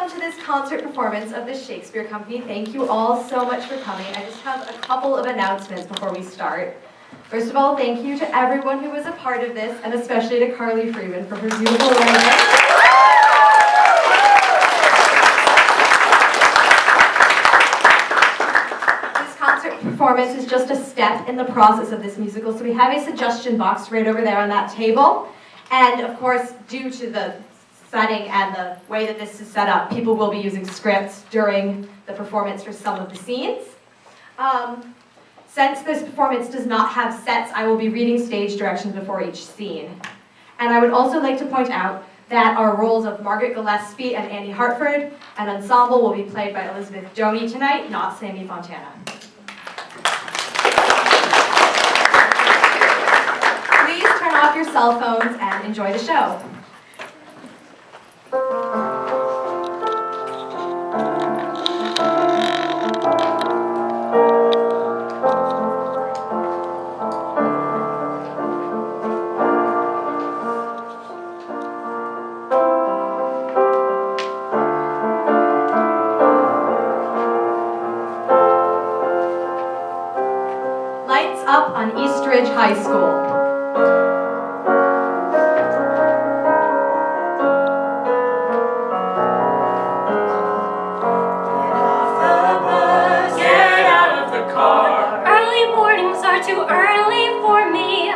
welcome to this concert performance of the Shakespeare Company. Thank you all so much for coming. I just have a couple of announcements before we start. First of all, thank you to everyone who was a part of this, and especially to Carli Freeman for her beautiful lyrics. This concert performance is just a step in the process of this musical, so we have a suggestion box right over there on that table. And of course, due to the setting and the way that this is set up, people will be using scripts during the performance for some of the scenes. Since this performance does not have sets, I will be reading stage directions before each scene. And I would also like to point out that our roles of Margaret Gillespie and Annie Hartford and ensemble will be played by Elizabeth Doney tonight, not Sammi Fontana. Please turn off your cell phones and enjoy the show. Up on Eastridge High School. Get out of the car. Early mornings are too early for me.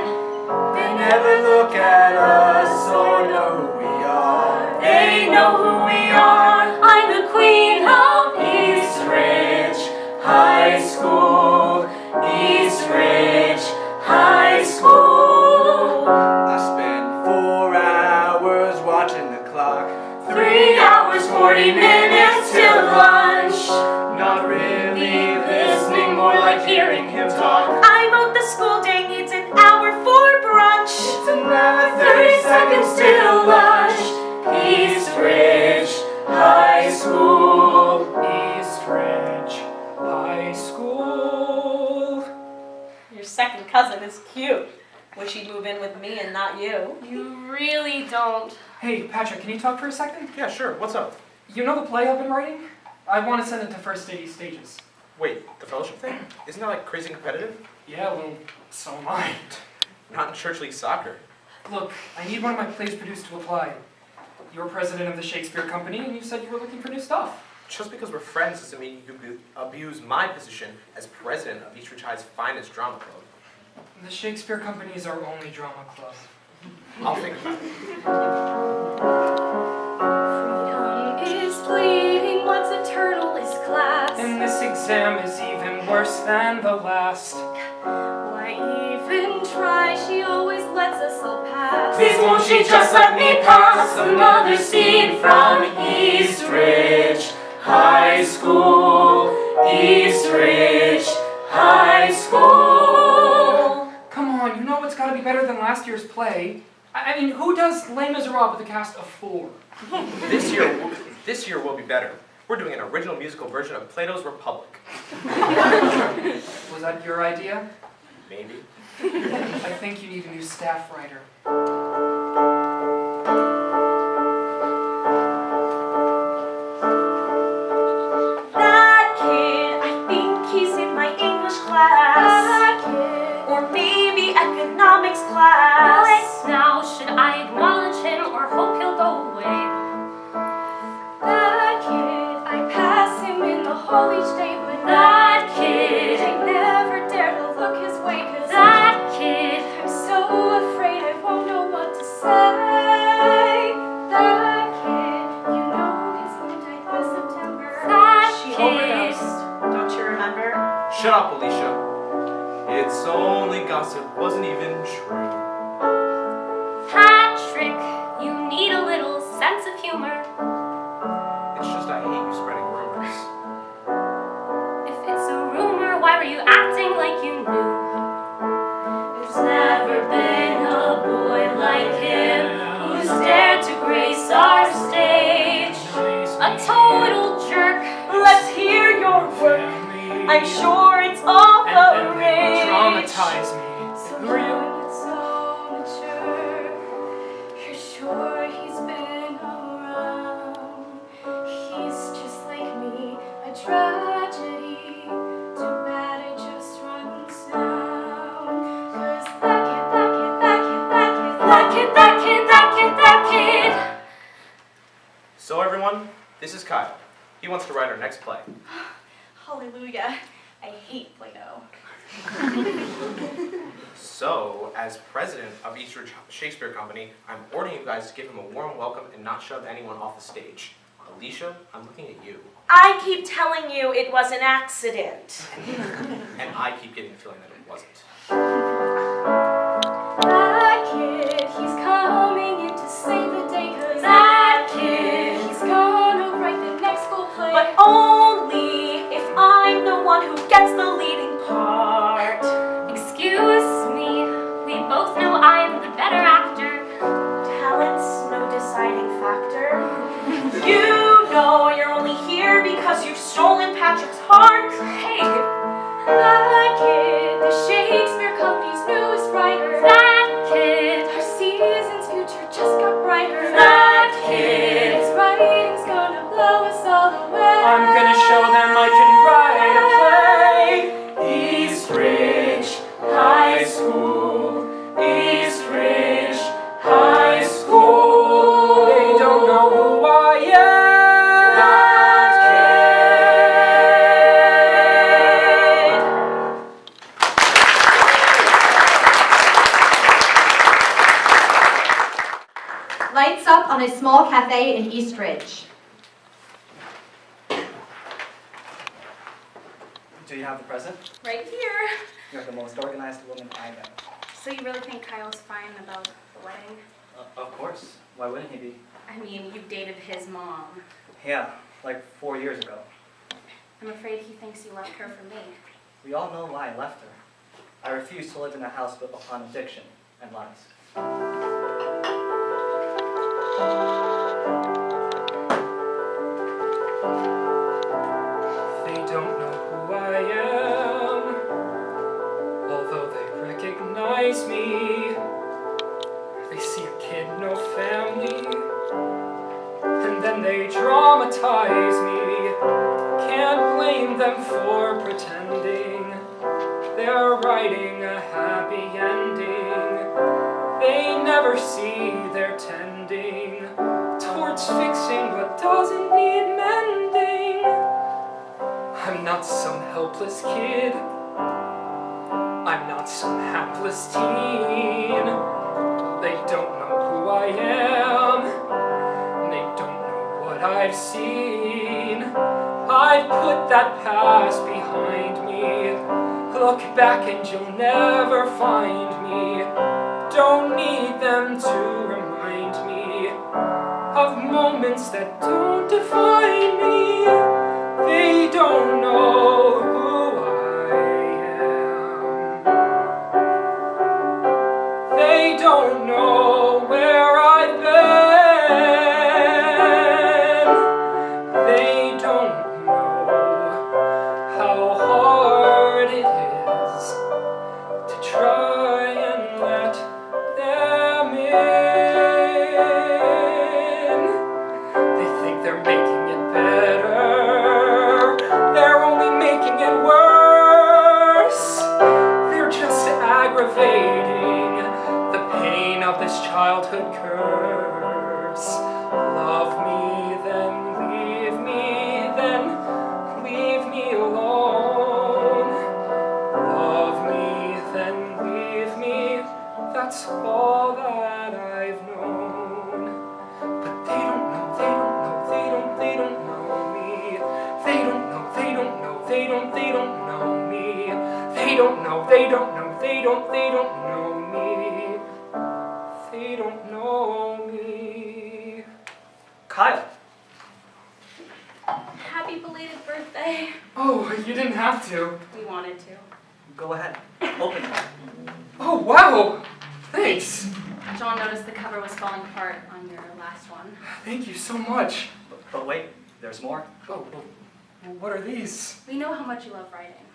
They never look at us or know who we are. They know who we are. I'm the queen of Eastridge High School. Eastridge High School. I spent 4 hours watching the clock. 3 hours, 40 minutes till lunch. Not really listening, more like hearing him talk. I vote the school day needs an hour for brunch. It's an hour, 30 seconds till lunch. Eastridge High School. Eastridge High School. Your second cousin is cute. Wish he'd move in with me and not you. You really don't. Hey, Patrick, can you talk for a second? Yeah, sure. What's up? You know the play I've been writing? I want to send it to first 80 stages. Wait, the fellowship thing? Isn't that like crazy competitive? Yeah, well, so am I. Not in church league soccer. Look, I need one of my plays produced to apply. You're president of the Shakespeare Company, and you said you were looking for new stuff. Just because we're friends doesn't mean you can abuse my position as president of Eastridge High's finest drama club. The Shakespeare Company is our only drama club. I'll think about it. Freedom is fleeting, what's a turtle is class. And this exam is even worse than the last. Why even try, she always lets us all pass. Please won't she just let me pass? Another scene from Eastridge High School. Eastridge High School. Come on, you know it's got to be better than last year's play. I mean, who does Les Miserables with a cast of 4? This year will be better. We're doing an original musical version of Plato's Republic. Was that your idea? Maybe. I think you need a new staff writer. That kid, I think he's in my English class. That kid. Or maybe economics class. What now? Should I acknowledge him or hope he'll go away? That kid, I pass him in the hall each day, but that kid, I never dare to look his way, 'cause that kid, I'm so afraid I won't know what to say. That kid, you know his mom died last September. That She kid. overdosed. Don't you remember? Shut up, Alicia. It's only gossip, wasn't even true. Patrick, you need a little sense of humor. It's just I hate you spreading rumors. If it's a rumor, why were you acting like you knew? There's never been a boy like him who's dared to grace our stage. A total jerk. Let's hear your work. I'm sure it's all the rage. Traumatize me. So Who are you? long it's all So everyone, this is Kyle. He wants to write our next play. Hallelujah. I hate Play-Doh. So, as president of Eastridge Shakespeare Company, I'm ordering you guys to give him a warm welcome and not shove anyone off the stage. Alicia, I'm looking at you. I keep telling you it was an accident. And I keep getting the feeling that it wasn't. That kid, he's coming in to save the day, 'cause that kid, he's gonna write the next school play. But only if I'm the one who gets the leading part. Excuse me, we both know I'm the better actor. Talent's no deciding factor. You know you're only here because you've stolen Patrick's heart. Hey, that kid, the Shakespeare Company's newest writer. That kid, our season's future just got brighter. That kid, his writing's gonna blow us all away. I'm gonna show them I can write a play. Eastridge High School. Eastridge High School. They don't know who I am. Lights up on a small cafe in Eastridge. Do you have the present? Right here. You're the most organized woman I know. So you really think Kyle's fine about the wedding? Of course. Why wouldn't he be? I mean, you dated his mom. Yeah, like 4 years ago. I'm afraid he thinks you left her for me. We all know why I left her. I refused to live in a house built upon addiction and lies. They don't know who I am, although they recognize me. They see a kid, no family, and then they dramatize me. Can't blame them for pretending they're writing a happy ending. They never see they're tending towards fixing what doesn't need mending. I'm not some helpless kid. I'm not some hapless teen. They don't know who I am. They don't know what I've seen. I've put that past behind me. Look back and you'll never find me. Don't need them to remind me of moments that don't define me. They don't know who I am. They don't know where I've been. They don't know how hard it is to try and let them in. They think they're making it better. They're only making it worse. They're just aggravating the pain of this childhood curse. Love me, then leave me, then leave me alone. Love me, then leave me. That's all that I've known. But they don't know, they don't know, they don't know me. They don't know, they don't know, they don't know me. They don't know, they don't know, they don't know me. They don't know me. Kyle! Happy belated birthday. Oh, you didn't have to. We wanted to. Go ahead. Open it. Oh, wow. Thanks. John noticed the cover was falling apart on your last one. Thank you so much. But wait, there's more. Oh, well, what are these? We know how much you love writing.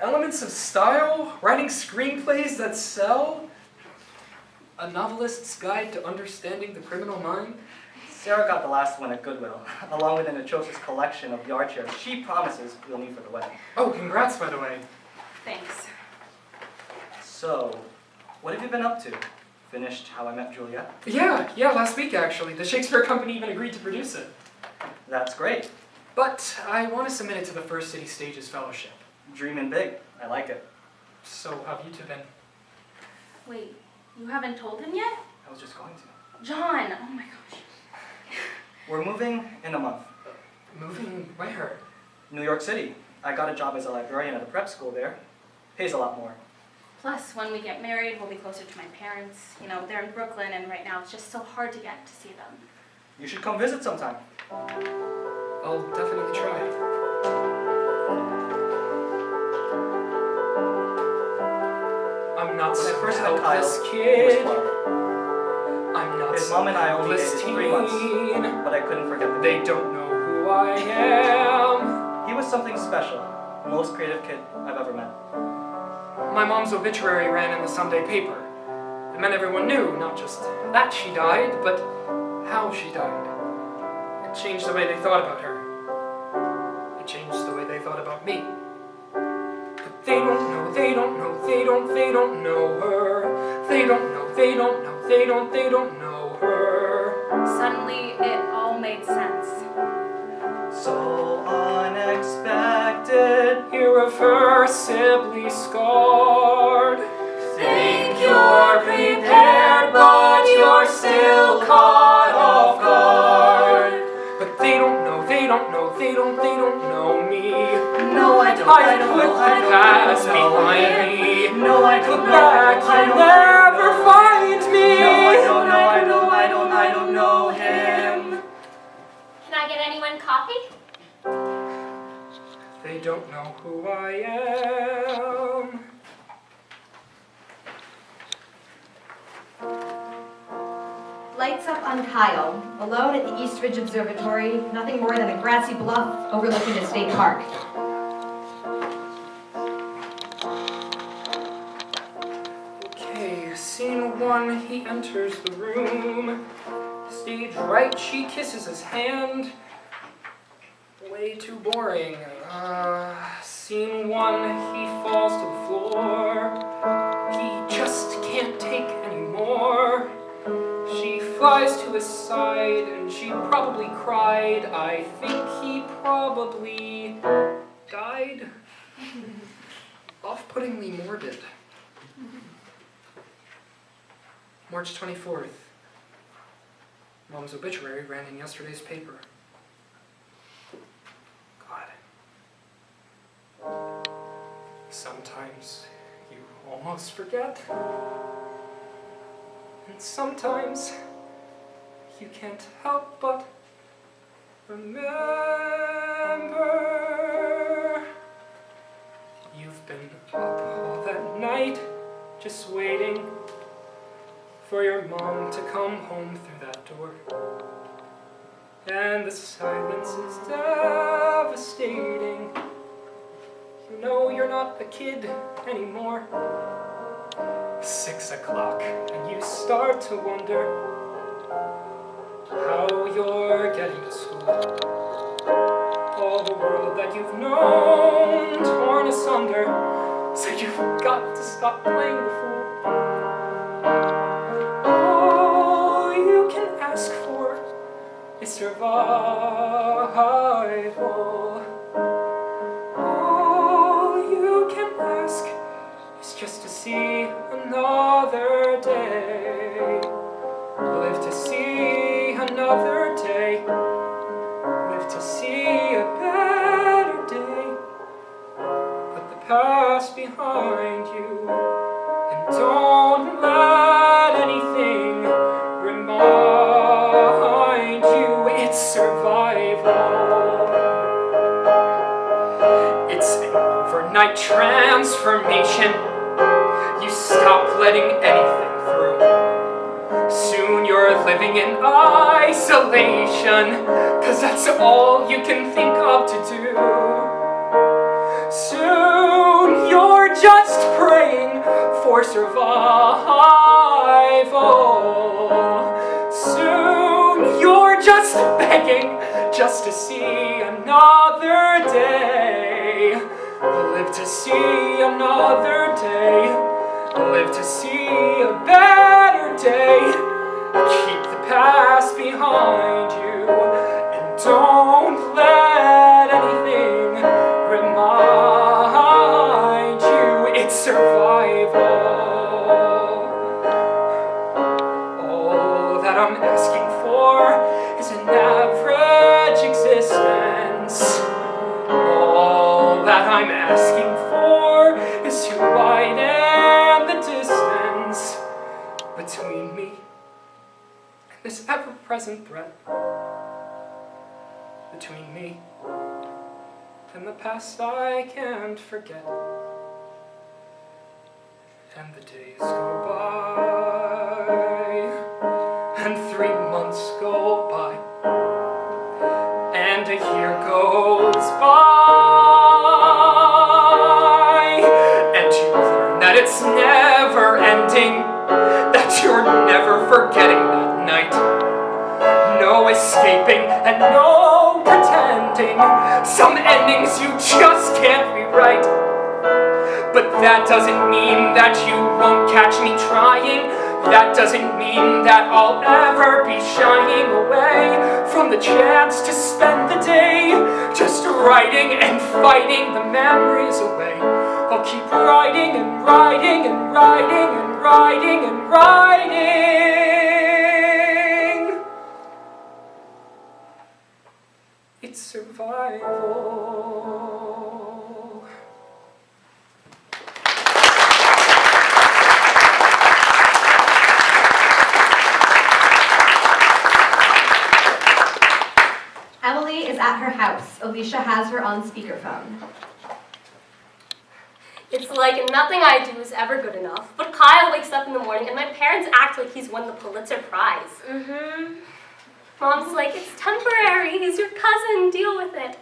Elements of style? Writing screenplays that sell? A novelist's guide to understanding the criminal mind? Sarah got the last one at Goodwill, along with an atrocious collection of yard chairs she promises we'll need for the wedding. Oh, congrats, by the way. Thanks. So, what have you been up to? Finished How I Met Juliet? Yeah, last week actually. The Shakespeare Company even agreed to produce it. That's great. But I want to submit it to the First City Stages Fellowship. Dreaming big. I like it. So have you two been? Wait, you haven't told him yet? I was just going to. John, oh my gosh. We're moving in a month. Moving where? New York City. I got a job as a librarian at a prep school there. Pays a lot more. Plus, when we get married, we'll be closer to my parents. You know, they're in Brooklyn, and right now it's just so hard to get to see them. You should come visit sometime. I'll definitely try. I'm not When I so first met helpless, Kyle, he was kid. 12. I'm not His so mom and I only helpless, dated 3 months, teen. but I couldn't forget the They kid. don't know who I am. He was something special. Most creative kid I've ever met. My mom's obituary ran in the Sunday paper. It meant everyone knew, not just that she died, but how she died. It changed the way they thought about her. It changed the way they thought about me. But they don't know, they don't know, they don't know her. They don't know, they don't know, they don't know her. Suddenly, it all made sense. So unexpected. Irreversibly scarred. Think you're prepared, but you're still caught off guard. But they don't know, they don't know, they don't know me. No, I don't, I put the past behind me. No, I Look don't know, back, you'll never find me. No, I don't know him. Can I get anyone coffee? They don't know who I am. Lights up on Kyle, alone at the East Ridge Observatory, nothing more than a grassy bluff overlooking a state park. Okay, scene 1, he enters the room. Stage right, she kisses his hand. Way too boring. Scene 1, he falls to the floor. He just can't take anymore. She flies to his side and she probably cried. I think he probably died. Off-puttingly morbid. March 24th. Mom's obituary ran in yesterday's paper. God. Sometimes you almost forget. And sometimes you can't help but remember. You've been up all that night, just waiting for your mom to come home through that door. And the silence is devastating. You know you're not a kid anymore. 6 o'clock, and you start to wonder how you're getting to school. All the world that you've known torn asunder, so you've got to stop playing the fool. All you can ask for is survival. All you can ask is just to see another day. Live to see another day. Live to see a better day. Put the past behind you and don't let anything remind you. It's survival. It's an overnight transformation. You stop letting anything through. Soon you're living in isolation, 'cause that's all you can think of to do. Soon you're just praying for survival. Soon you're just begging just to see another day. Live to see another day. Live to see a better stay. Keep the past behind you, and don't let anything remind you it's survival. All that I'm asking for is an average existence. All that I'm asking for is to widen the distance between me and this ever-present threat. Between me and the past I can't forget. And the days go by, and 3 months go by, and a year goes by, and you learn that it's never ending, that you're never forgetting that night. No escaping and no pretending. Some endings you just can't rewrite. But that doesn't mean that you won't catch me trying. That doesn't mean that I'll ever be shying away from the chance to spend the day just writing and fighting the memories away. I'll keep writing and writing and writing and writing and writing. It's survival. Emily is at her house. Alicia has her on speakerphone. It's like nothing I do is ever good enough. But Kyle wakes up in the morning and my parents act like he's won the Pulitzer Prize. Mom's like, it's temporary, he's your cousin, deal with it.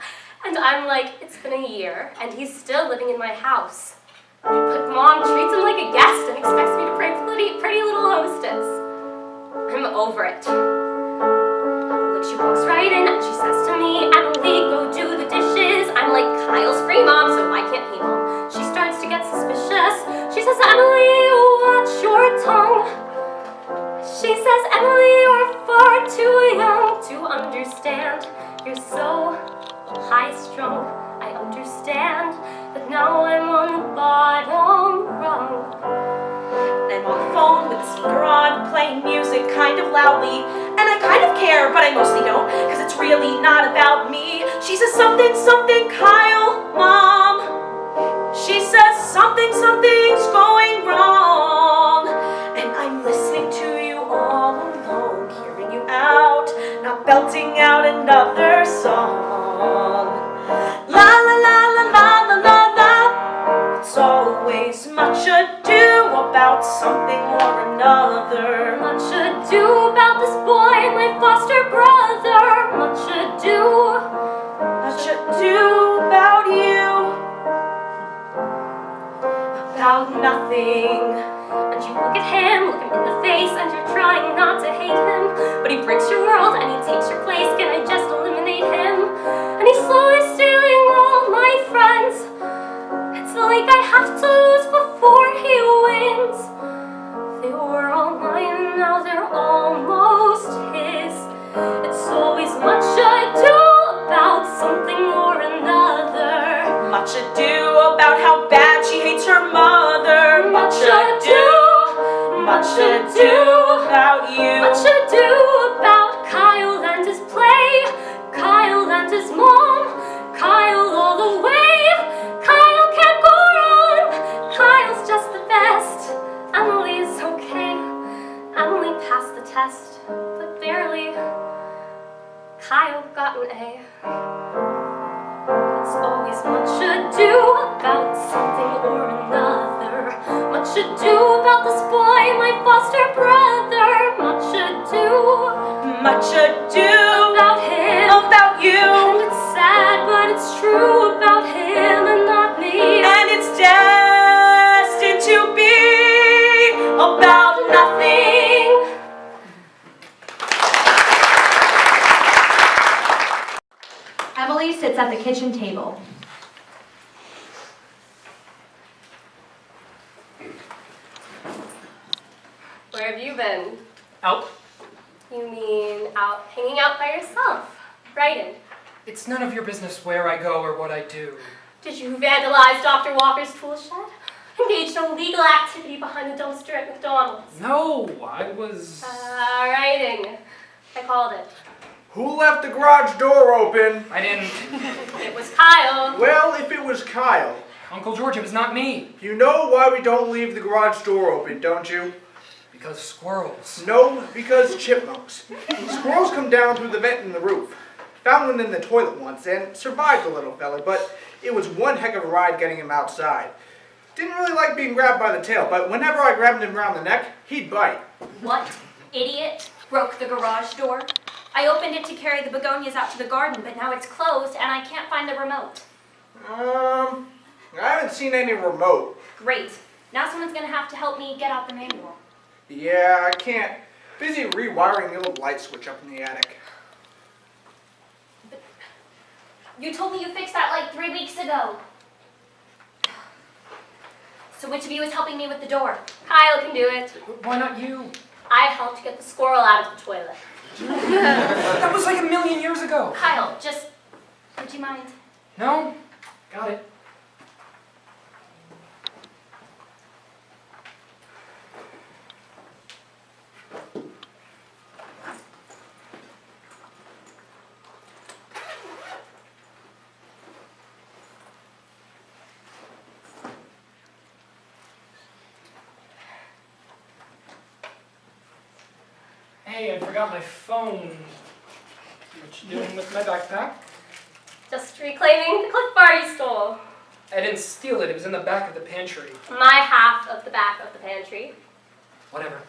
And I'm like, it's been a year and he's still living in my house. But Mom treats him like a guest and expects me to play pretty little hostess. I'm over it. She walks right in and she says to me, Emily, go do the dishes. I'm like, Kyle's free, Mom, so I can't pay Mom. She starts to get suspicious. She says, Emily, watch your tongue. She says, Emily, you're far too young to understand. You're so high-strung. I understand, but now I'm on the bottom rung. I'm on the phone with the speaker on, playing music kind of loudly. And I kind of care, but I mostly don't, cause it's really not about me. She says something, Kyle, Mom. She says something's going wrong. And I'm listening to you all alone, hearing you out, not belting out another song. La la la la la la la la. It's always much ado about something or another. Much ado about this boy, my foster brother. Much ado about you. About nothing. And you look at him in the face, and you're trying not to hate him. But he breaks your world, and he takes your place. Can I just eliminate him? And he's slowly stealing all my friends. It's like I have to lose before he wins. They were all mine, and now they're almost his. It's always much ado about something or another. Much ado about how bad she hates her mother. Much ado about you. Much ado about Kyle and his play. Kyle and his mom. Kyle all the way. Kyle can't go wrong. Kyle's just the best. Emily's okay. Emily passed the test, but barely. Kyle got an A. It's always much ado about something or another. Much ado about this boy, my foster brother. Much ado about him, about you. And it's sad, but it's true about him and not me. And it's destined to be about nothing. Emily sits at the kitchen table. Where have you been? Out. You mean out hanging out by yourself, writing? It's none of your business where I go or what I do. Did you vandalize Dr. Walker's tool shed? Engaged in illegal activity behind the dumpster at McDonald's? No, I was... Writing. I called it. Who left the garage door open? I didn't. It was Kyle. Well, if it was Kyle. Uncle George, it was not me. You know why we don't leave the garage door open, don't you? Because squirrels. No, because chipmunks. Squirrels come down through the vent in the roof. Found one in the toilet once and survived the little fella, but it was one heck of a ride getting him outside. Didn't really like being grabbed by the tail, but whenever I grabbed him around the neck, he'd bite. What? Idiot? Broke the garage door? I opened it to carry the begonias out to the garden, but now it's closed and I can't find the remote. I haven't seen any remote. Great. Now someone's gonna have to help me get out the manual. Yeah, I can't. Busy rewiring the old light switch up in the attic. But you told me you fixed that like 3 weeks ago. So which of you is helping me with the door? Kyle can do it. Why not you? I helped get the squirrel out of the toilet. That was like 1,000,000 years ago. Kyle, would you mind? No? Got it. Hey, I forgot my phone. What you doing with my backpack? Just reclaiming the Cliff Bar you stole. I didn't steal it. It was in the back of the pantry. My half of the back of the pantry. Whatever.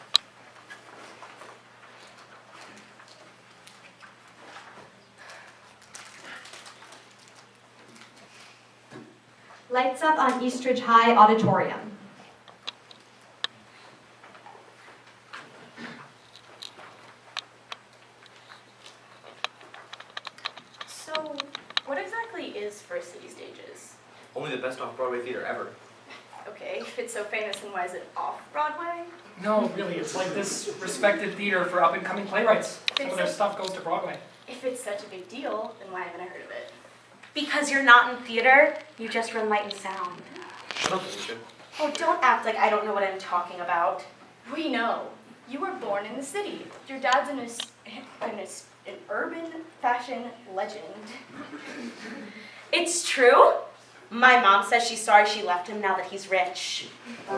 Lights up on Eastridge High Auditorium. So, what exactly is First City Stages? Only the best off-Broadway theater ever. Okay, if it's so famous, then why is it off-Broadway? No, really, it's like this respected theater for up-and-coming playwrights. Some of their stuff goes to Broadway. If it's such a big deal, then why haven't I heard of it? Because you're not in theater, you just run light and sound. Shut up, Alicia. Oh, don't act like I don't know what I'm talking about. We know. You were born in the city. Your dad's an urban fashion legend. It's true. My mom says she's sorry she left him now that he's rich. I'm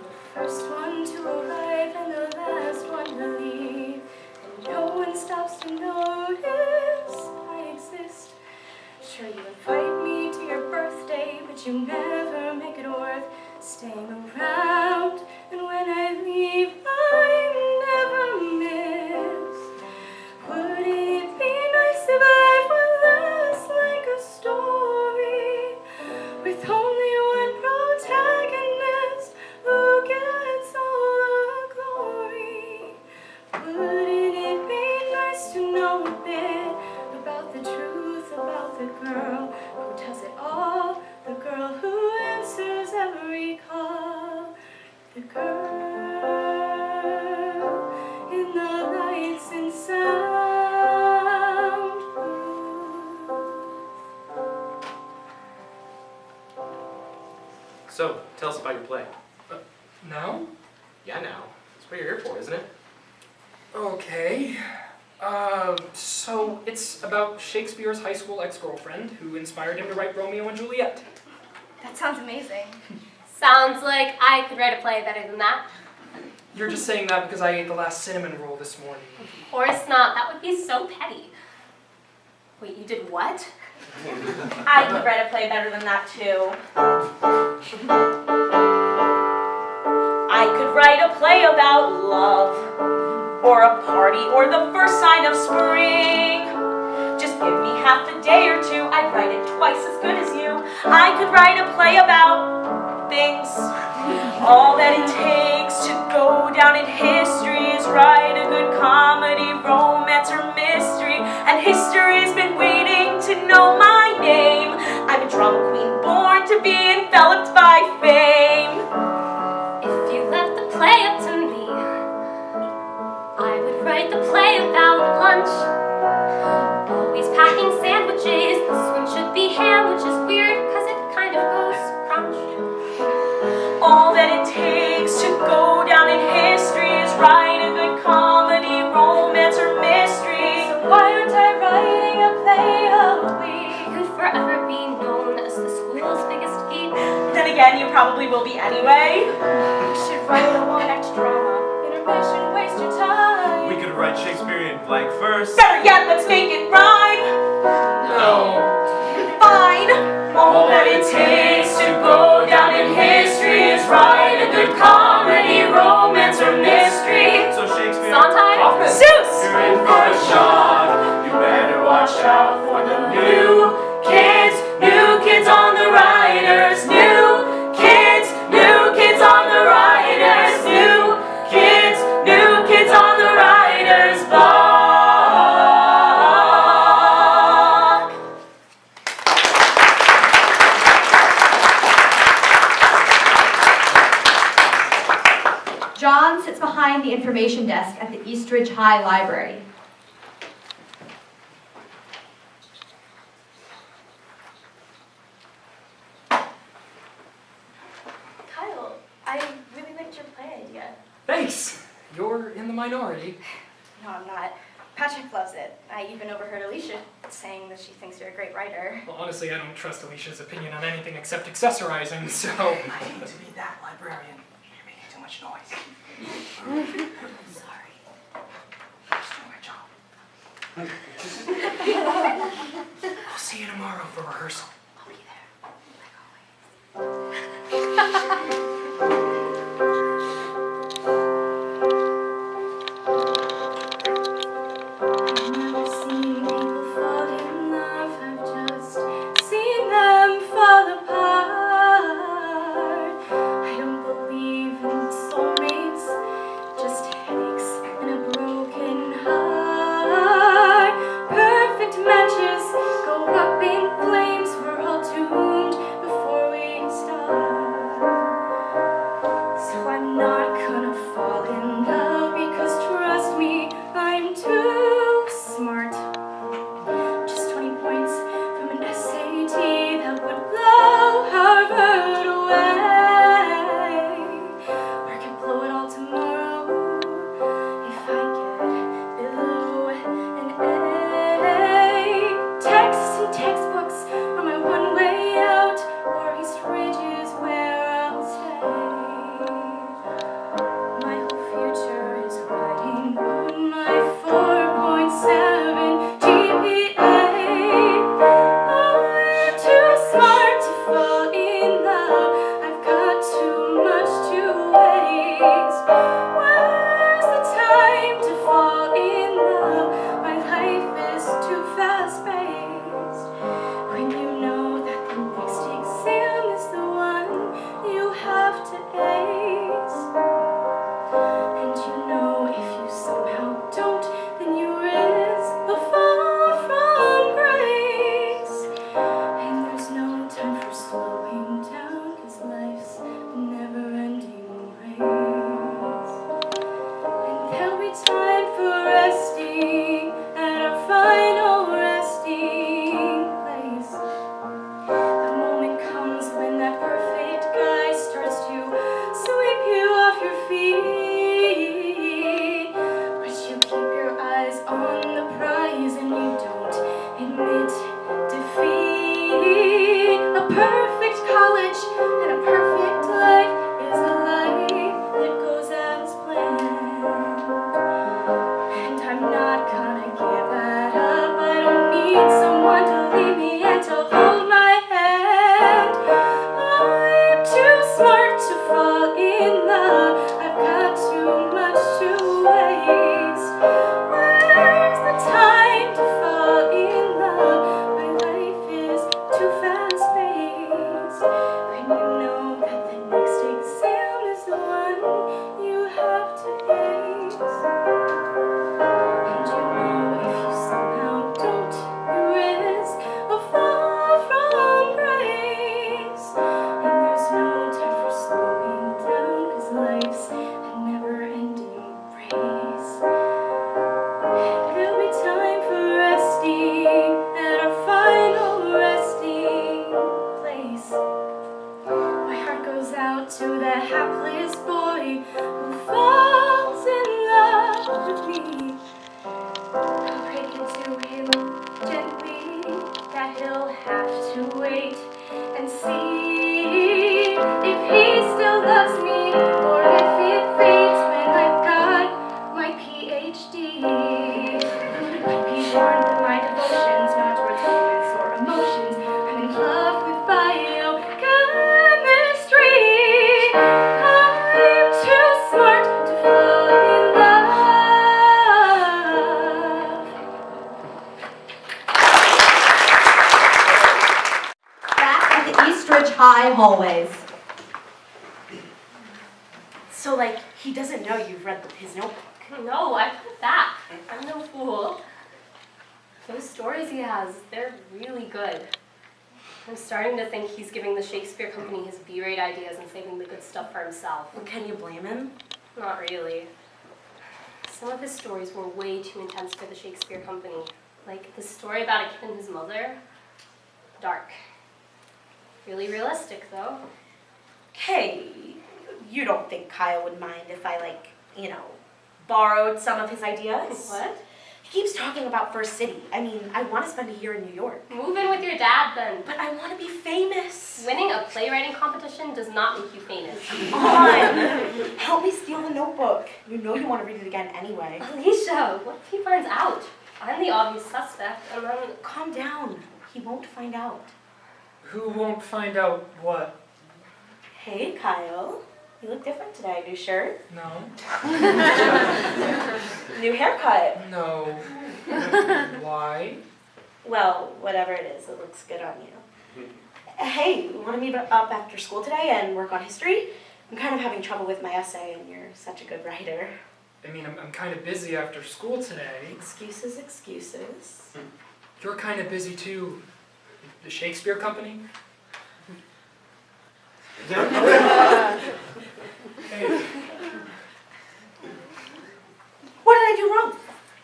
the first one to arrive and the last one to leave, and no one stops to notice I exist. Sure, you invite me to your birthday, but you never make it worth staying around. And when I leave, I never miss. Would it be nice if I were less like a story, with only one protagonist who gets all the glory? Wouldn't it be nice to know a bit about the truth about the girl who does it all, the girl who answers every call, the girl in the lights and sound booth? So, tell us about your play. Now? Yeah, now. That's what you're here for, isn't it? Okay. So it's about Shakespeare's high school ex-girlfriend who inspired him to write Romeo and Juliet. That sounds amazing. Sounds like I could write a play better than that. You're just saying that because I ate the last cinnamon roll this morning. Of course not. That would be so petty. Wait, you did what? I could write a play better than that, too. I could write a play about love, or a party, or the first sign of spring. Just give me half a day or two, I'd write it twice as good as you. I could write a play about things. All that it takes to go down in history is write a good comedy, romance, or mystery. And history's been waiting to know my name. I'm a drama the play about lunch. Always packing sandwiches. This one should be ham, which is weird because it kind of goes crunch. All that it takes to go down in history is write a good comedy, romance, or mystery. So why aren't I writing a play of the week? You'd forever be known as the school's biggest geek. Then again, you probably will be anyway. You should write a one-act drama. Intermission, waste your time. We could write Shakespeare in blank verse. Better yet, let's make it rhyme. No. Fine. All that it takes to go down in history is write a good comedy, romance, or mystery. So Shakespeare. Sondheim? Hoffman. Zeus! You're in for a shock. You better watch out for the new New kids on the riders. New kids on the riders. New kids on the riders block. John sits behind the information desk at the Eastridge High Library. Kyle, I really liked your play idea. Thanks. You're in the minority. No, I'm not. Patrick loves it. I even overheard Alicia saying that she thinks you're a great writer. Well, honestly, I don't trust Alicia's opinion on anything except accessorizing, so... I hate to be that librarian. You're making too much noise. Sorry. Just doing my job. I'll see you tomorrow for rehearsal. I'll be there, like always. I've never seen people fall in love. I've just seen them fall apart. I don't believe in soulmates, just headaches and a broken heart. Perfect matches go up in flames. We're all doomed before we start. So I'm not gonna fall in love because trust me, I'm too smart. Just 20 points from an SAT that would blow Harvard away. Or I could blow it all tomorrow if I get below an A. Texts and textbooks are my one way out, or East Ridge is where I'll stay. My whole future is riding on my 4.7 GPA. I'm too smart to fall in love. I've got too much to waste. Where's the time to fall in love? My life is too fast-paced. When you know that the next exam is the one you have to ace. And you know if you somehow don't, then you risk a fall from grace. And there's no time for slowing down, 'cause life's a never-ending race. And there'll be time for resting at our final resting place. The moment comes when that perfect guy starts to sweep you off your feet. But you keep your eyes on the prize and you don't admit defeat. A perfect college and a perfect life is a life that goes as planned. hallways. So, like, he doesn't know you've read his notebook. No, I put it back. I'm no fool. Those stories he has, they're really good. I'm starting to think he's giving the Shakespeare Company his B-rate ideas and saving the good stuff for himself. Well, can you blame him? Not really. Some of his stories were way too intense for the Shakespeare Company. Like the story about a kid and his mother. Dark. Really realistic, though. Hey, you don't think Kyle would mind if I, like, borrowed some of his ideas? What? He keeps talking about First City. I mean, I want to spend a year in New York. Move in with your dad, then. But I want to be famous. Winning a playwriting competition does not make you famous. Come on. Help me steal the notebook. You know you want to read it again anyway. Alicia, what if he finds out? I'm the obvious suspect, and then... Calm down. He won't find out. Who won't find out what? Hey, Kyle. You look different today. New shirt? No. New haircut? No. Why? Well, whatever it is, it looks good on you. Hey, want to meet up after school today and work on history? I'm kind of having trouble with my essay, and you're such a good writer. I mean, I'm kind of busy after school today. Excuses, excuses. You're kind of busy too. The Shakespeare Company? Hey. What did I do wrong?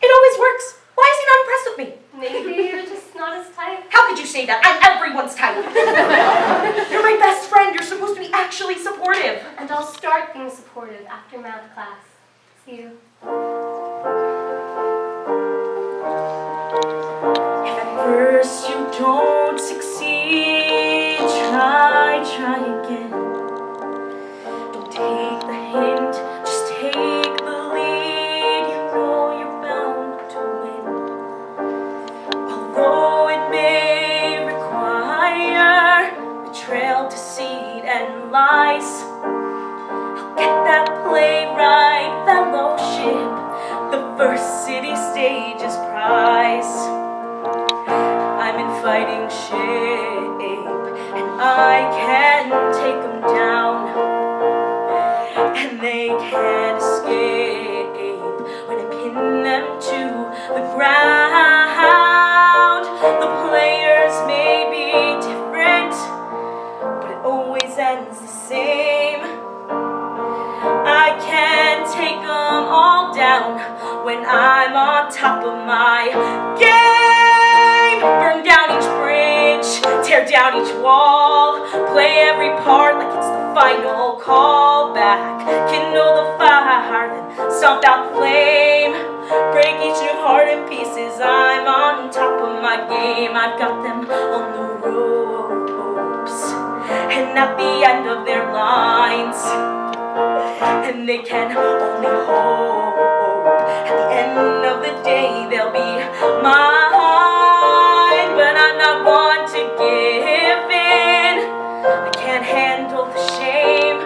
It always works. Why is he not impressed with me? Maybe you're just not his type. How could you say that? I'm everyone's type. You're my best friend. You're supposed to be actually supportive. And I'll start being supportive after math class. See you. If at first you don't succeed, try again. Don't take the hint, just take the lead. You know you're bound to win. Although it may require betrayal, deceit, and lies, I'll get that playwright fellowship, the First City Stage's prize. I'm in fighting shape, and I can take them down, and they can't escape when I pin them to the ground. The players may be different, but it always ends the same. I can take them all down when I'm on top of my game. Burn down each bridge, tear down each wall, play every part like it's the final call back. Kindle the fire, then stomp out the flame. Break each new heart in pieces. I'm on top of my game. I've got them on the ropes, and at the end of their lines, and they can only hope at the end of the day they'll be mine. But I'm not one to give in. I can't handle the shame.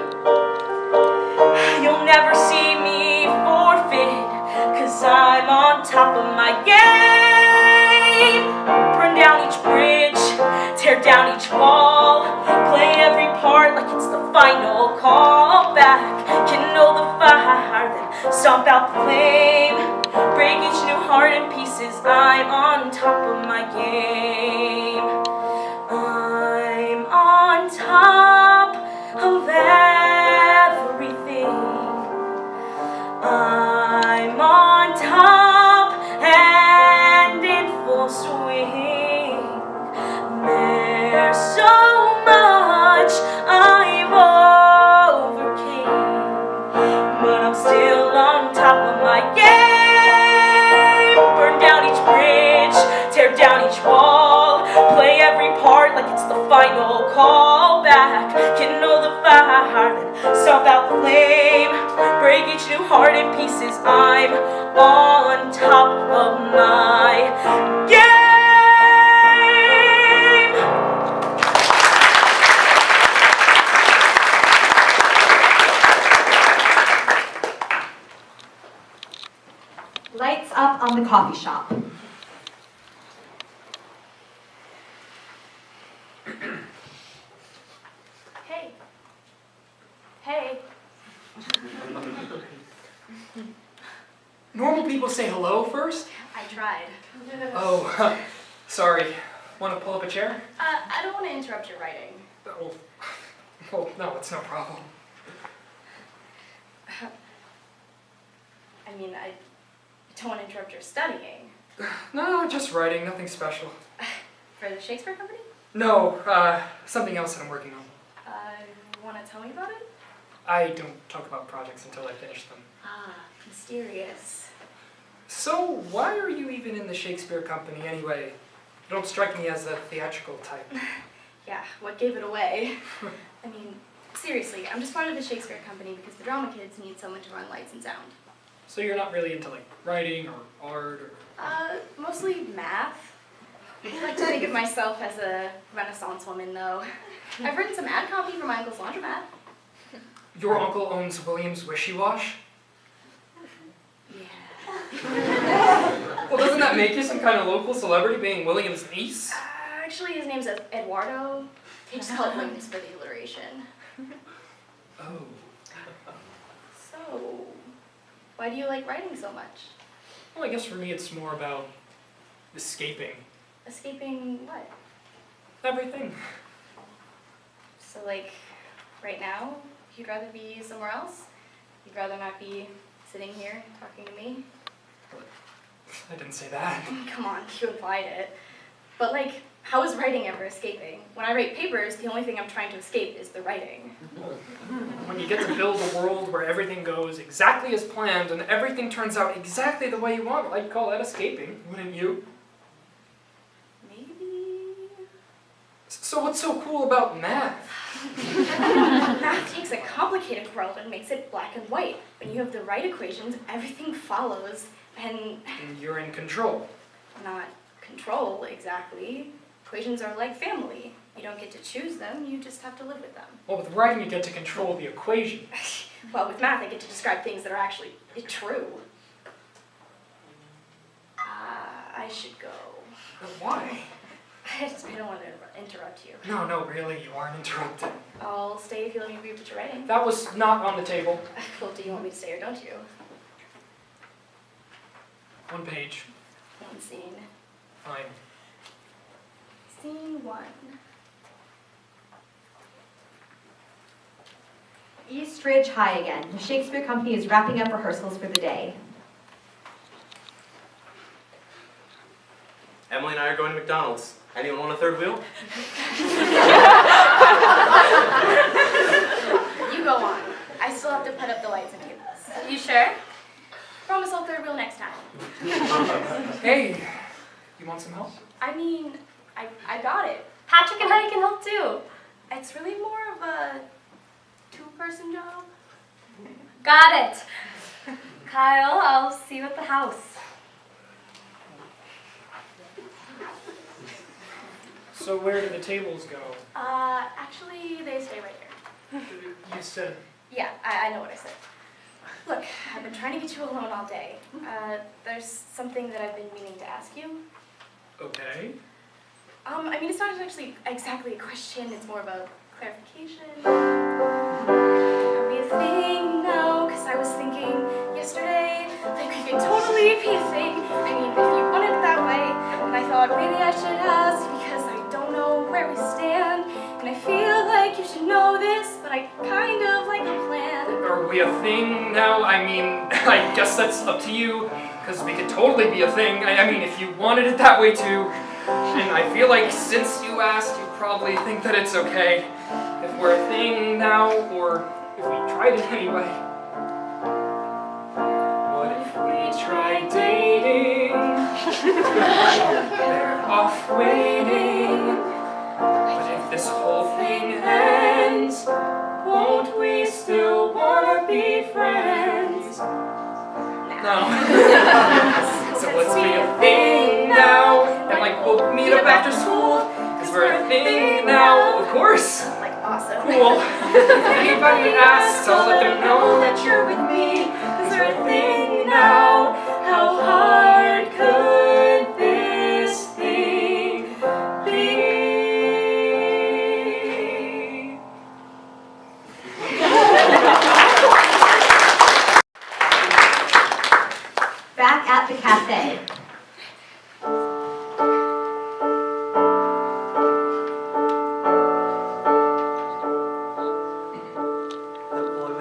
You'll never see me forfeit, 'cause I'm on top of my game. Burn down each bridge, tear down each wall, play every part like it's the final call back. Kindle the fire, then stomp out the flame. Break each new heart in pieces. I'm on top of my game. I'm on top of everything. I'm on top and in full swing. There's so much I've overcame, but I'm still on top of my game. Burn down each bridge, tear down each wall, play every part like it's the final call back. Kindle the fire, then stomp out the flame. Break each new heart in pieces. I'm on top of my game. Lights up on the coffee shop. normal people say hello first? I tried. Oh, sorry. Want to pull up a chair? I don't want to interrupt your writing. Oh, well, no, it's no problem. I mean, I don't want to interrupt your studying. No, just writing, nothing special. For the Shakespeare Company? No, something else that I'm working on. Want to tell me about it? I don't talk about projects until I finish them. Ah, mysterious. So, why are you even in the Shakespeare Company anyway? You don't strike me as a theatrical type. Yeah, what gave it away? I mean, seriously, I'm just part of the Shakespeare Company because the drama kids need someone to run lights and sound. So you're not really into, like, writing or art or... Mostly math. I like to think of myself as a Renaissance woman, though. I've written some ad copy for my uncle's laundromat. Your uncle owns Williams Wishy-Wash? Yeah. Well, doesn't that make you some kind of local celebrity being Williams' niece? Actually, his name's Eduardo. They just call it Williams for the alliteration. Oh. So, why do you like writing so much? Well, I guess for me it's more about escaping Escaping what? everything. So, like, right now, you'd rather be somewhere else? You'd rather not be sitting here talking to me? I didn't say that. Come on, you implied it. But, like, how is writing ever escaping? When I write papers, the only thing I'm trying to escape is the writing. When you get to build a world where everything goes exactly as planned and everything turns out exactly the way you want, I'd call that escaping, wouldn't you? Maybe... So what's so cool about math? Math takes a complicated world and makes it black and white. When you have the right equations, everything follows, and... And you're in control. Not control, exactly. Equations are like family. You don't get to choose them, you just have to live with them. Well, with writing you get to control the equation. Well, with math I get to describe things that are actually true. I should go. But why? I don't want to interrupt you. No, really, you aren't interrupted. I'll stay if you let me read what you're writing. That was not on the table. Well, do you want me to stay or don't you? One page. One scene. Fine. Scene 1. East Ridge High again. The Shakespeare Company is wrapping up rehearsals for the day. Emily and I are going to McDonald's. Anyone want a third wheel? You go on. I still have to put up the lights and cables. You sure? Promise I'll third wheel next time. Hey, you want some help? I mean, I got it. Patrick and I can help too. It's really more of a two-person job. Got it. Kyle, I'll see you at the house. So where do the tables go? Actually, they stay right here. You said... Yeah, I know what I said. Look, I've been trying to get you alone all day. There's something that I've been meaning to ask you. Okay. I mean, it's not actually exactly a question, it's more of a clarification. Are we a thing now? Because I was thinking yesterday, like we could totally be a thing. I mean, if you want it that way. And I thought maybe I should ask because I don't know where we stand. And I feel like you should know this, but I kind of like a plan. Are we a thing now? I mean, I guess that's up to you, because we could totally be a thing. I mean, if you wanted it that way too. And I feel like since you asked, you probably think that it's okay if we're a thing now, or if we tried it anyway. What if we tried dating? Better off waiting. But if this whole thing ends, won't we still wanna be friends? No. So let's be a thing now. And like we'll meet up after school, because we're a thing now, of course. Like, awesome. Cool. If anybody asks, I'll let them know that you're with me, because we're a thing now. How hard could this thing be? back at the cafe.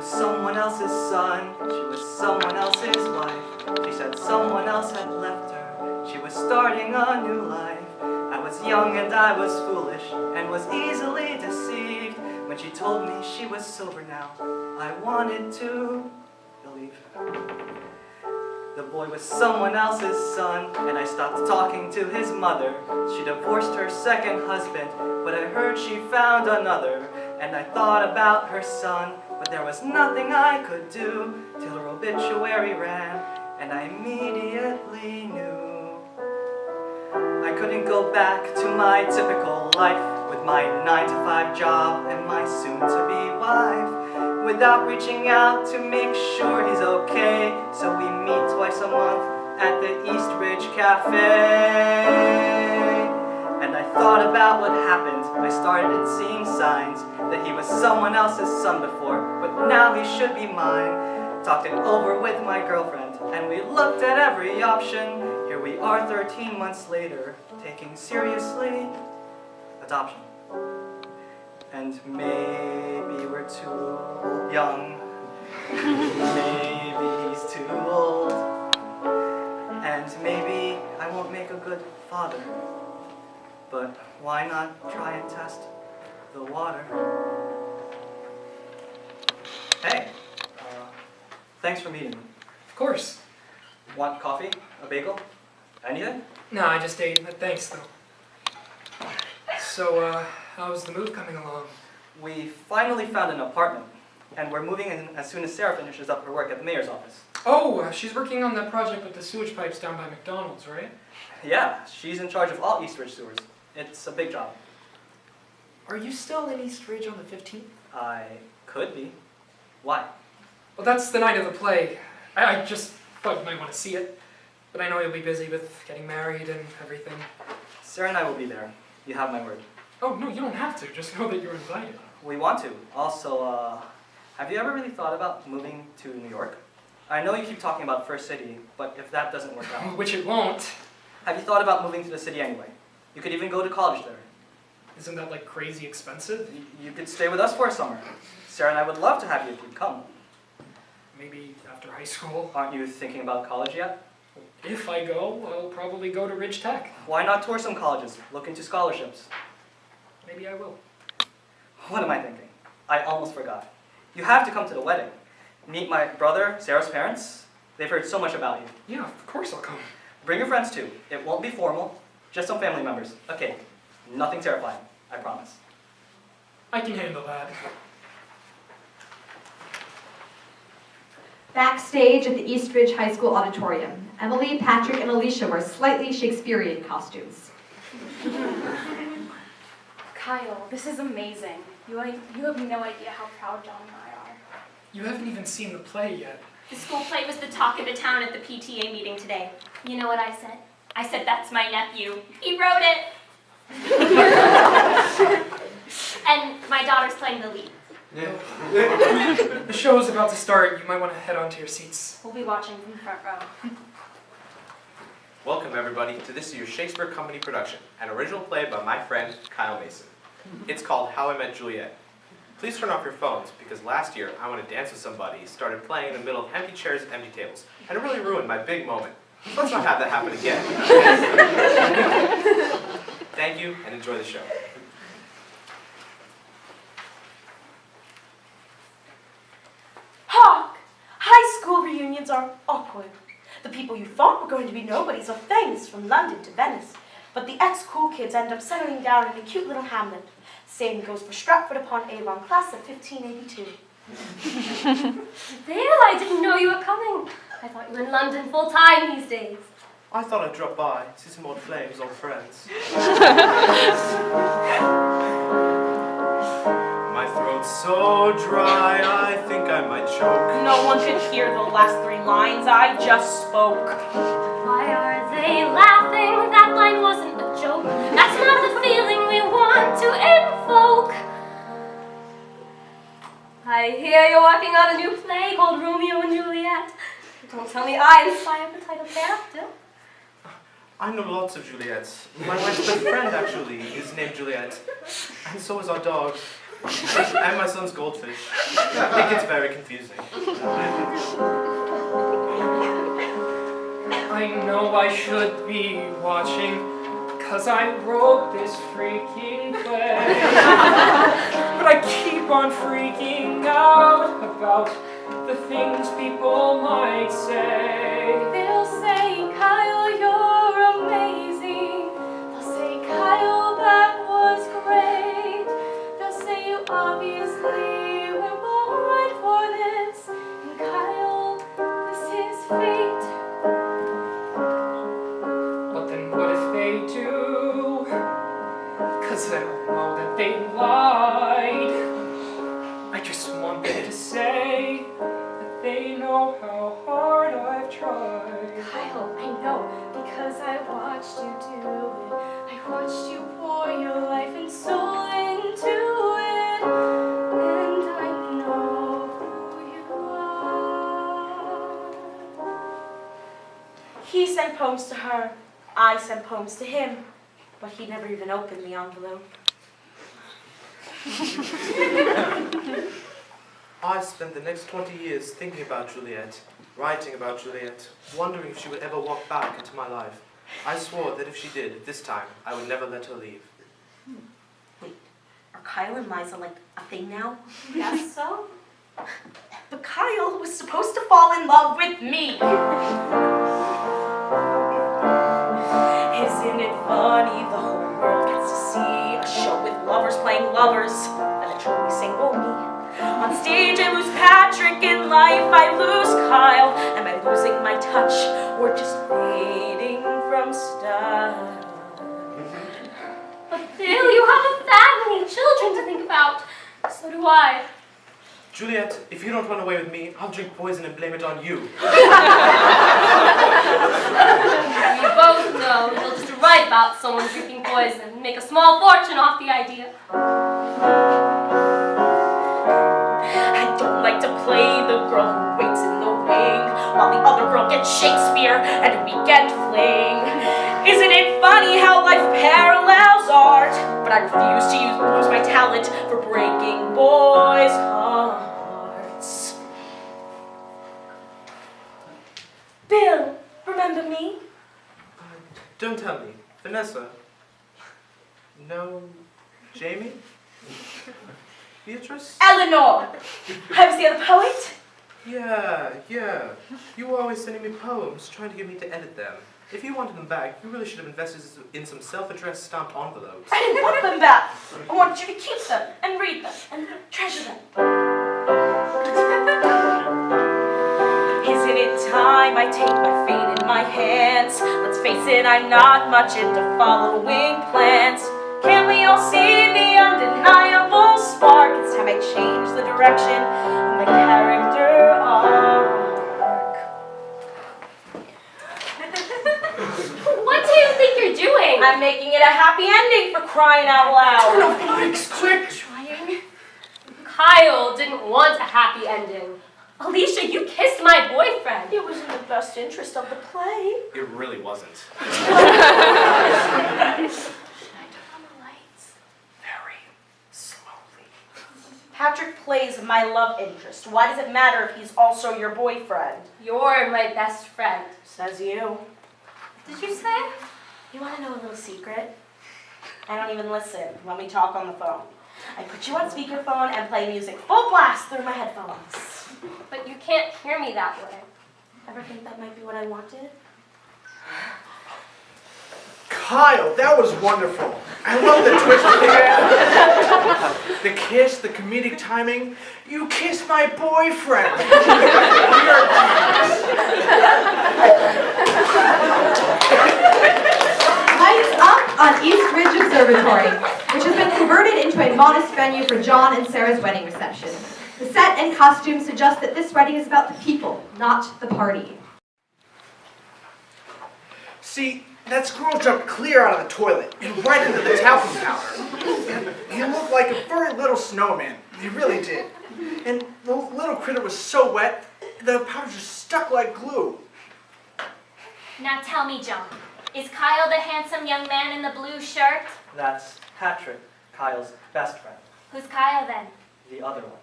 Someone else's son, she was someone else's wife. She said someone else had left her, she was starting a new life. I was young and I was foolish and was easily deceived. When she told me she was sober now, I wanted to believe. The boy was someone else's son, and I stopped talking to his mother. She divorced her second husband, but I heard she found another. And I thought about her son, but there was nothing I could do till her obituary ran, and I immediately knew. I couldn't go back to my typical life with my 9-to-5 job and my soon-to-be wife without reaching out to make sure he's okay. So we meet twice a month at the East Ridge Cafe. And I thought about what happened. I started seeing signs that he was someone else's son before, but now he should be mine. Talked it over with my girlfriend, and we looked at every option. Here we are 13 months later, taking seriously adoption. And maybe we're too young. Maybe he's too old. And maybe I won't make a good father. But why not try and test the water? Hey, thanks for meeting me. Of course. Want coffee? A bagel? Anything? No, I just ate, but thanks though. So, how's the move coming along? We finally found an apartment, and we're moving in as soon as Sarah finishes up her work at the mayor's office. Oh, she's working on that project with the sewage pipes down by McDonald's, right? Yeah, she's in charge of all East Ridge sewers. It's a big job. Are you still in East Ridge on the 15th? I could be. Why? Well, that's the night of the play. I just thought you might want to see it. But I know you'll be busy with getting married and everything. Sarah and I will be there. You have my word. Oh, no, you don't have to. Just know that you're invited. We want to. Also, have you ever really thought about moving to New York? I know you keep talking about First City, but if that doesn't work out... Which it won't. Have you thought about moving to the city anyway? You could even go to college there. Isn't that, like, crazy expensive? You could stay with us for a summer. Sarah and I would love to have you if you'd come. Maybe after high school. Aren't you thinking about college yet? If I go, I'll probably go to Ridge Tech. Why not tour some colleges? Look into scholarships. Maybe I will. What am I thinking? I almost forgot. You have to come to the wedding. Meet my brother, Sarah's parents. They've heard so much about you. Yeah, of course I'll come. Bring your friends too. It won't be formal, just some family members. A cake. Nothing terrifying, I promise. I can handle that. Backstage at the East Ridge High School auditorium, Emily, Patrick, and Alicia wear slightly Shakespearean costumes. Kyle, this is amazing. You have no idea how proud John and I are. You haven't even seen the play yet. The school play was the talk of the town at the PTA meeting today. You know what I said? I said, that's my nephew. He wrote it. And my daughter's playing the lead. The show's about to start. You might want to head on to your seats. We'll be watching from the front row. Welcome everybody to this year's Shakespeare Company production, an original play by my friend Kyle Mason. It's called How I Met Juliet. Please turn off your phones because last year I Want to Dance with Somebody started playing in the middle of empty chairs and empty tables, and it really ruined my big moment. Let's not have that happen again. Thank you and enjoy the show. Hark! High school reunions are awkward. The people you thought were going to be nobodies are famous from London to Venice. But the ex-cool kids end up settling down in a cute little hamlet. Same goes for Stratford-upon-Avon, class of 1582. Bill, I didn't know you were coming. I thought you were in London full time these days. I thought I'd drop by, see some old flames, old friends. My throat's so dry, I think I might choke. No one could hear the last 3 lines I just spoke. Why are they laughing? That line wasn't a joke. That's not the feeling we want to invoke. I hear you're working on a new play called Romeo and Juliet. Don't tell me I inspired the title character. I know lots of Juliets. My wife's best friend, actually, is named Juliet. And so is our dog. And my son's goldfish. It gets very confusing. I know I should be watching, 'cause I wrote this freaking play. But I keep on freaking out about the things people might say. They'll say, Kyle, you're amazing. They'll say, Kyle, that was great. They'll say you obviously were born for this. And Kyle, this is fate. But then what if they do? 'Cause I don't know that they lied. I just want them to say that they know how hard I've tried. Kyle, I know, because I watched you do it. I watched you pour your life and soul into it. And I know who you are. He sent poems to her. I sent poems to him. But he never even opened the envelope. I spent the next 20 years thinking about Juliet, writing about Juliet, wondering if she would ever walk back into my life. I swore that if she did, this time, I would never let her leave. Wait, are Kyle and Liza like a thing now? Guess so. But Kyle was supposed to fall in love with me. Isn't it funny the whole world gets to see a show with lovers playing lovers and a truly single me? On stage I lose Patrick, in life I lose Kyle. Am I losing my touch or just fading from style? But Bill, you have a family, children to think about. So do I. Juliet, if you don't run away with me, I'll drink poison and blame it on you. We both know you'll just write about someone drinking poison and make a small fortune off the idea. I don't like to play the girl who waits in the wing while the other girl gets Shakespeare and a weekend fling. Isn't it funny how life parallels art? But I refuse to lose my talent for breaking boys' hearts. Bill, remember me? Don't tell me. Vanessa? No. Jamie? Beatrice? Eleanor! I was the other poet? Yeah. You were always sending me poems, trying to get me to edit them. If you wanted them back, you really should have invested in some self-addressed stamped envelopes. I didn't want them back. I wanted you to keep them and read them and treasure them. Isn't it time I take my fate in my hands? Let's face it, I'm not much into following plans. Can't we all see the undeniable spark? It's time I change the direction of my character arc. What do you think you're doing? I'm making it a happy ending, for crying out loud. Turn off the mics, quick! Trying. Kyle didn't want a happy ending. Alicia, you kissed my boyfriend. It was in the best interest of the play. It really wasn't. Very slowly. Patrick plays my love interest. Why does it matter if he's also your boyfriend? You're my best friend. Says you. Did you say? You want to know a little secret? I don't even listen when we talk on the phone. I put you on speakerphone and play music full blast through my headphones. But you can't hear me that way. Ever think that might be what I wanted? Kyle, that was wonderful. I love the twist. The kiss, the comedic timing. You kissed my boyfriend. Lights up on East Ridge Observatory, which has been converted into a modest venue for John and Sarah's wedding reception. The set and costume suggest that this wedding is about the people, not the party. See, that squirrel jumped clear out of the toilet and right into the talcum powder. He looked like a very little snowman. He really did. And the little critter was so wet, the powder just stuck like glue. Now tell me, John, is Kyle the handsome young man in the blue shirt? That's Patrick, Kyle's best friend. Who's Kyle then? The other one.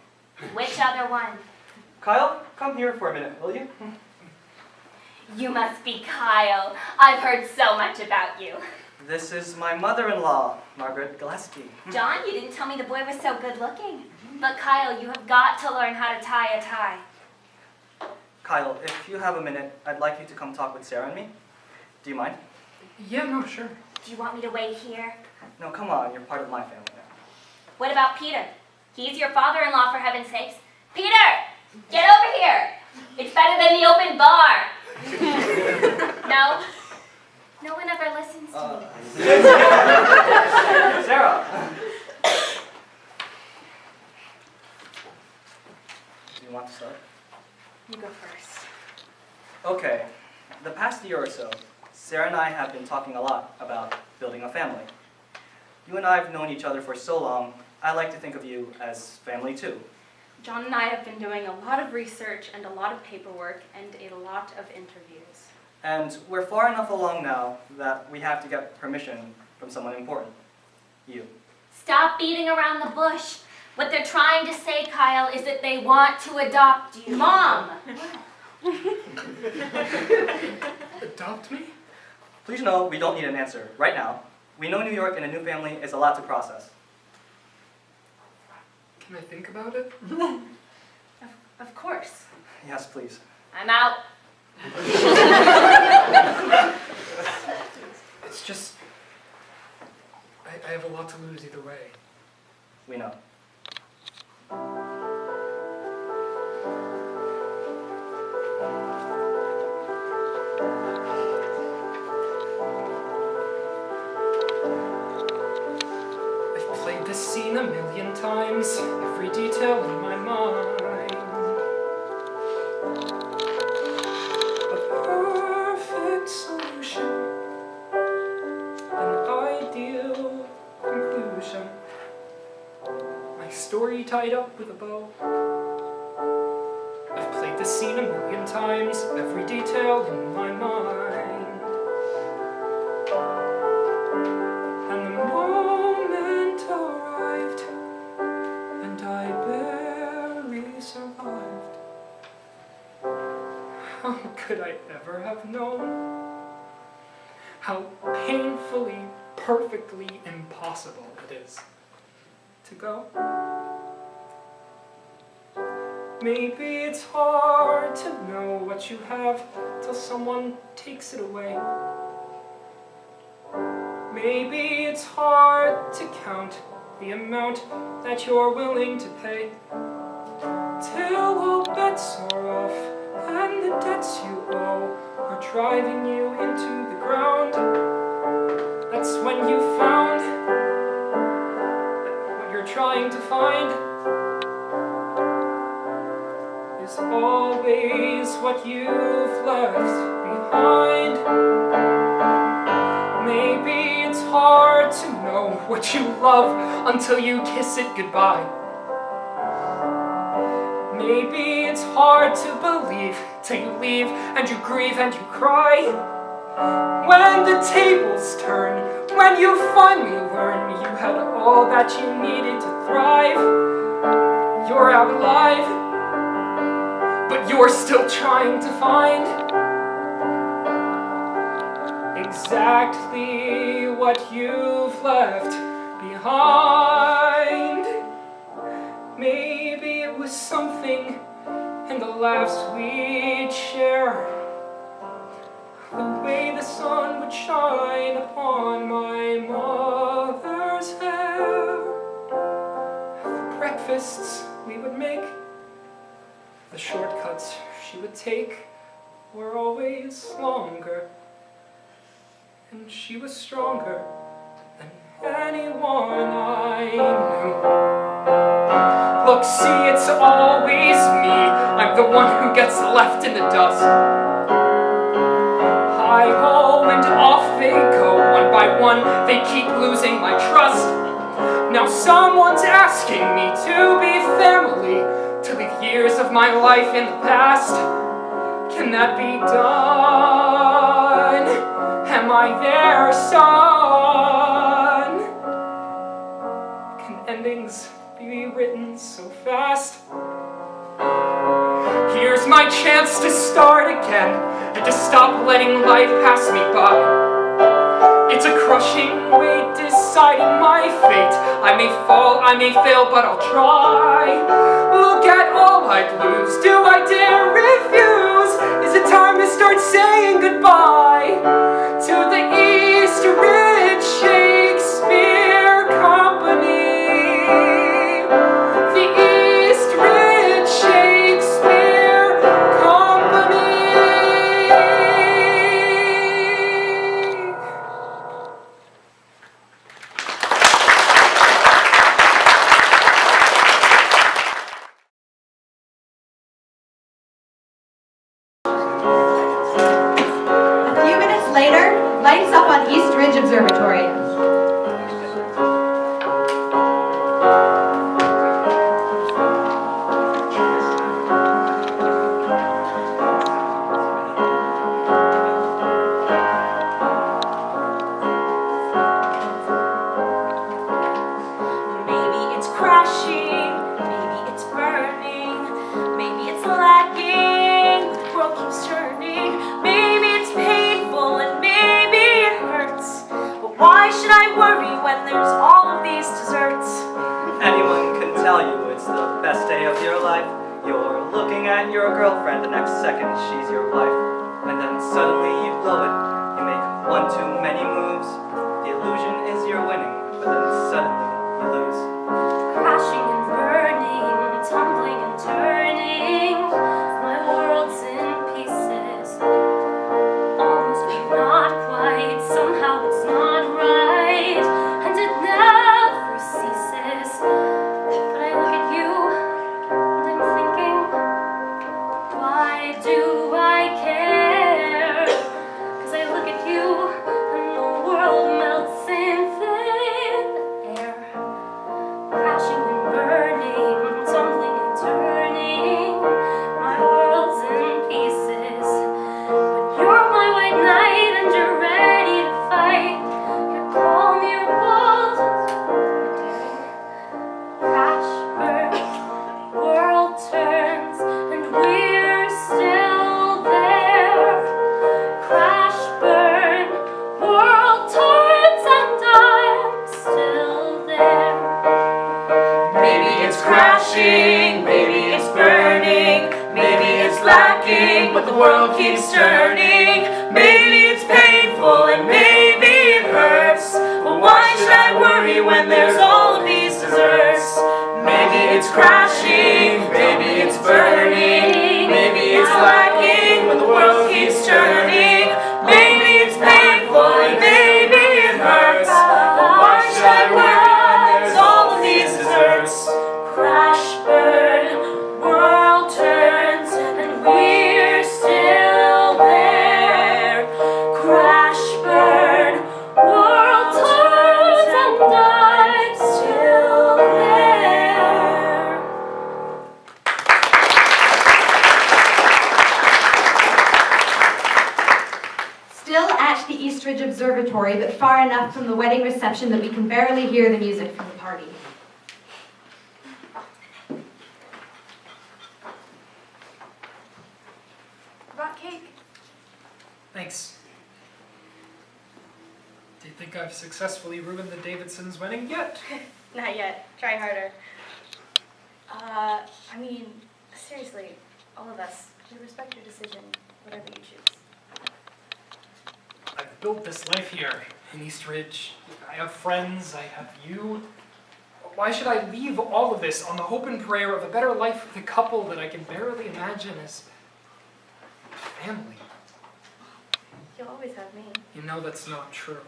Which other one? Kyle, come here for a minute, will you? You must be Kyle. I've heard so much about you. This is my mother-in-law, Margaret Gillespie. John, you didn't tell me the boy was so good looking. But Kyle, you have got to learn how to tie a tie. Kyle, if you have a minute, I'd like you to come talk with Sarah and me. Do you mind? Yeah, no, sure. Do you want me to wait here? No, come on, you're part of my family now. What about Peter? He's your father-in-law, for heaven's sakes. Peter! Get over here! It's better than the open bar. No? No one ever listens to me. Sarah! Do you want to start? You go first. Okay. The past year or so, Sarah and I have been talking a lot about building a family. You and I have known each other for so long, I like to think of you as family too. John and I have been doing a lot of research and a lot of paperwork and a lot of interviews. And we're far enough along now that we have to get permission from someone important. You. Stop beating around the bush. What they're trying to say, Kyle, is that they want to adopt you. Mom! Adopt me? Please know we don't need an answer right now. We know New York and a new family is a lot to process. Can I think about it? Of course. Yes, please. I'm out. It's just... I have a lot to lose either way. We know. I've played this scene a million times, every detail in my mind. A perfect solution, an ideal conclusion. My story tied up with a bow. I've played this scene a million times, every detail in my mind. And the moment arrived, and I barely survived. How could I ever have known how painfully, perfectly impossible it is to go? Maybe it's hard to know what you have till someone takes it away. Maybe it's hard to count the amount that you're willing to pay, till all bets are off and the debts you owe are driving you into the ground. That's when you found that what you're trying to find is always what you've left behind. Maybe it's hard to know what you love until you kiss it goodbye. Maybe it's hard to believe till you leave and you grieve and you cry. When the tables turn, when you finally learn you had all that you needed to thrive, you're out alive, but you're still trying to find exactly what you've left behind. Maybe it was something in the laughs we'd share, the way the sun would shine upon my mother's hair, the breakfasts we would make, the shortcuts she would take were always longer, and she was stronger than anyone I knew. Look, see, it's always me. I'm the one who gets left in the dust. Hi-ho, and off they go. One by one, they keep losing my trust. Now someone's asking me to be family, to leave years of my life in the past. Can that be done? by their son. Can endings be written so fast? Here's my chance to start again and to stop letting life pass me by. It's a crushing weight deciding my fate. I may fall, I may fail, but I'll try. Look at all I'd lose. Do I dare refuse? Is it time to start saying goodbye to the East Ridge Shakespeare Company? The East Ridge Shakespeare Company. A few minutes later, lights up on East Ridge Observatory. Maybe it's crashing, maybe it's burning, maybe it's lagging, the world keeps turning. Maybe it's painful and maybe it hurts, but why should I worry when there's all of these desserts? Anyone can tell you it's the best day of your life. You're looking at your girlfriend, the next second she's your wife. And then suddenly you blow it. You make one too many moves. The illusion is you're winning, but then suddenly you lose. Crashing and burning, tumbling and turning, my world's in pieces. Almost but not quite, somehow it's not right, and it never ceases. But I look at you, and I'm thinking, why do I care? 'Cause I look at you, and the world melts in thin air. Crashing and burning, tumbling and turning, my world's in pieces. But you're my white knight and you're ready to fight. You're calm, you're bold, you're daring. Crash, burn, world turns, and we're still there. Crash, burn, world turns, and I'm still there. Maybe it's crashing, maybe it's burning, maybe it's lacking, but the world keeps turning. Maybe it's painful and maybe it hurts, but why should I worry when there's all of these desserts? Maybe it's crashing, maybe it's burning, maybe it's lacking, but the world keeps turning. Maybe it's painful and maybe it hurts, but why should I worry when there's all of these desserts? Crash, burn, world turns, and we're still there. Crash, burn, world turns, and I'm still there. Still at the East Ridge Observatory, but far enough from the wedding reception that we can barely hear the music from the party. Brought cake. Thanks. Do you think I've successfully ruined the Davidsons' wedding yet? Not yet. Try harder. I mean, seriously, all of us, we respect your decision, whatever you choose. I've built this life here in East Ridge. I have friends, I have you. Why should I leave all of this on the hope and prayer of a better life for the couple that I can barely imagine as family? You'll always have me. You know that's not true.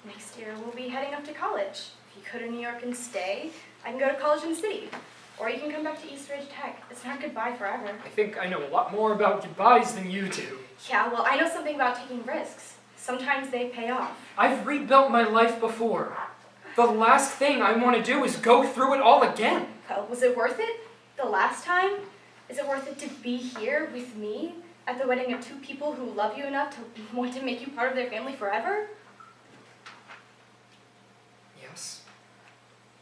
Next year, we'll be heading up to college. If you go to New York and stay, I can go to college in the city. Or you can come back to East Ridge Tech. It's not goodbye forever. I think I know a lot more about goodbyes than you do. Yeah, well, I know something about taking risks. Sometimes they pay off. I've rebuilt my life before. The last thing I want to do is go through it all again. Well, was it worth it? The last time? Is it worth it to be here with me At the wedding of two people who love you enough to want to make you part of their family forever? Yes.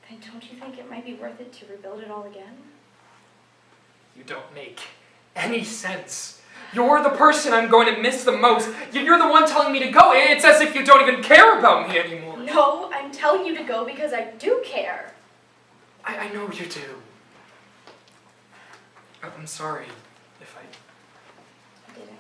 Then don't you think it might be worth it to rebuild it all again? You don't make any sense. You're the person I'm going to miss the most. You're the one telling me to go. It's as if you don't even care about me anymore. No, I'm telling you to go because I do care. I know you do. I'm sorry if I didn't.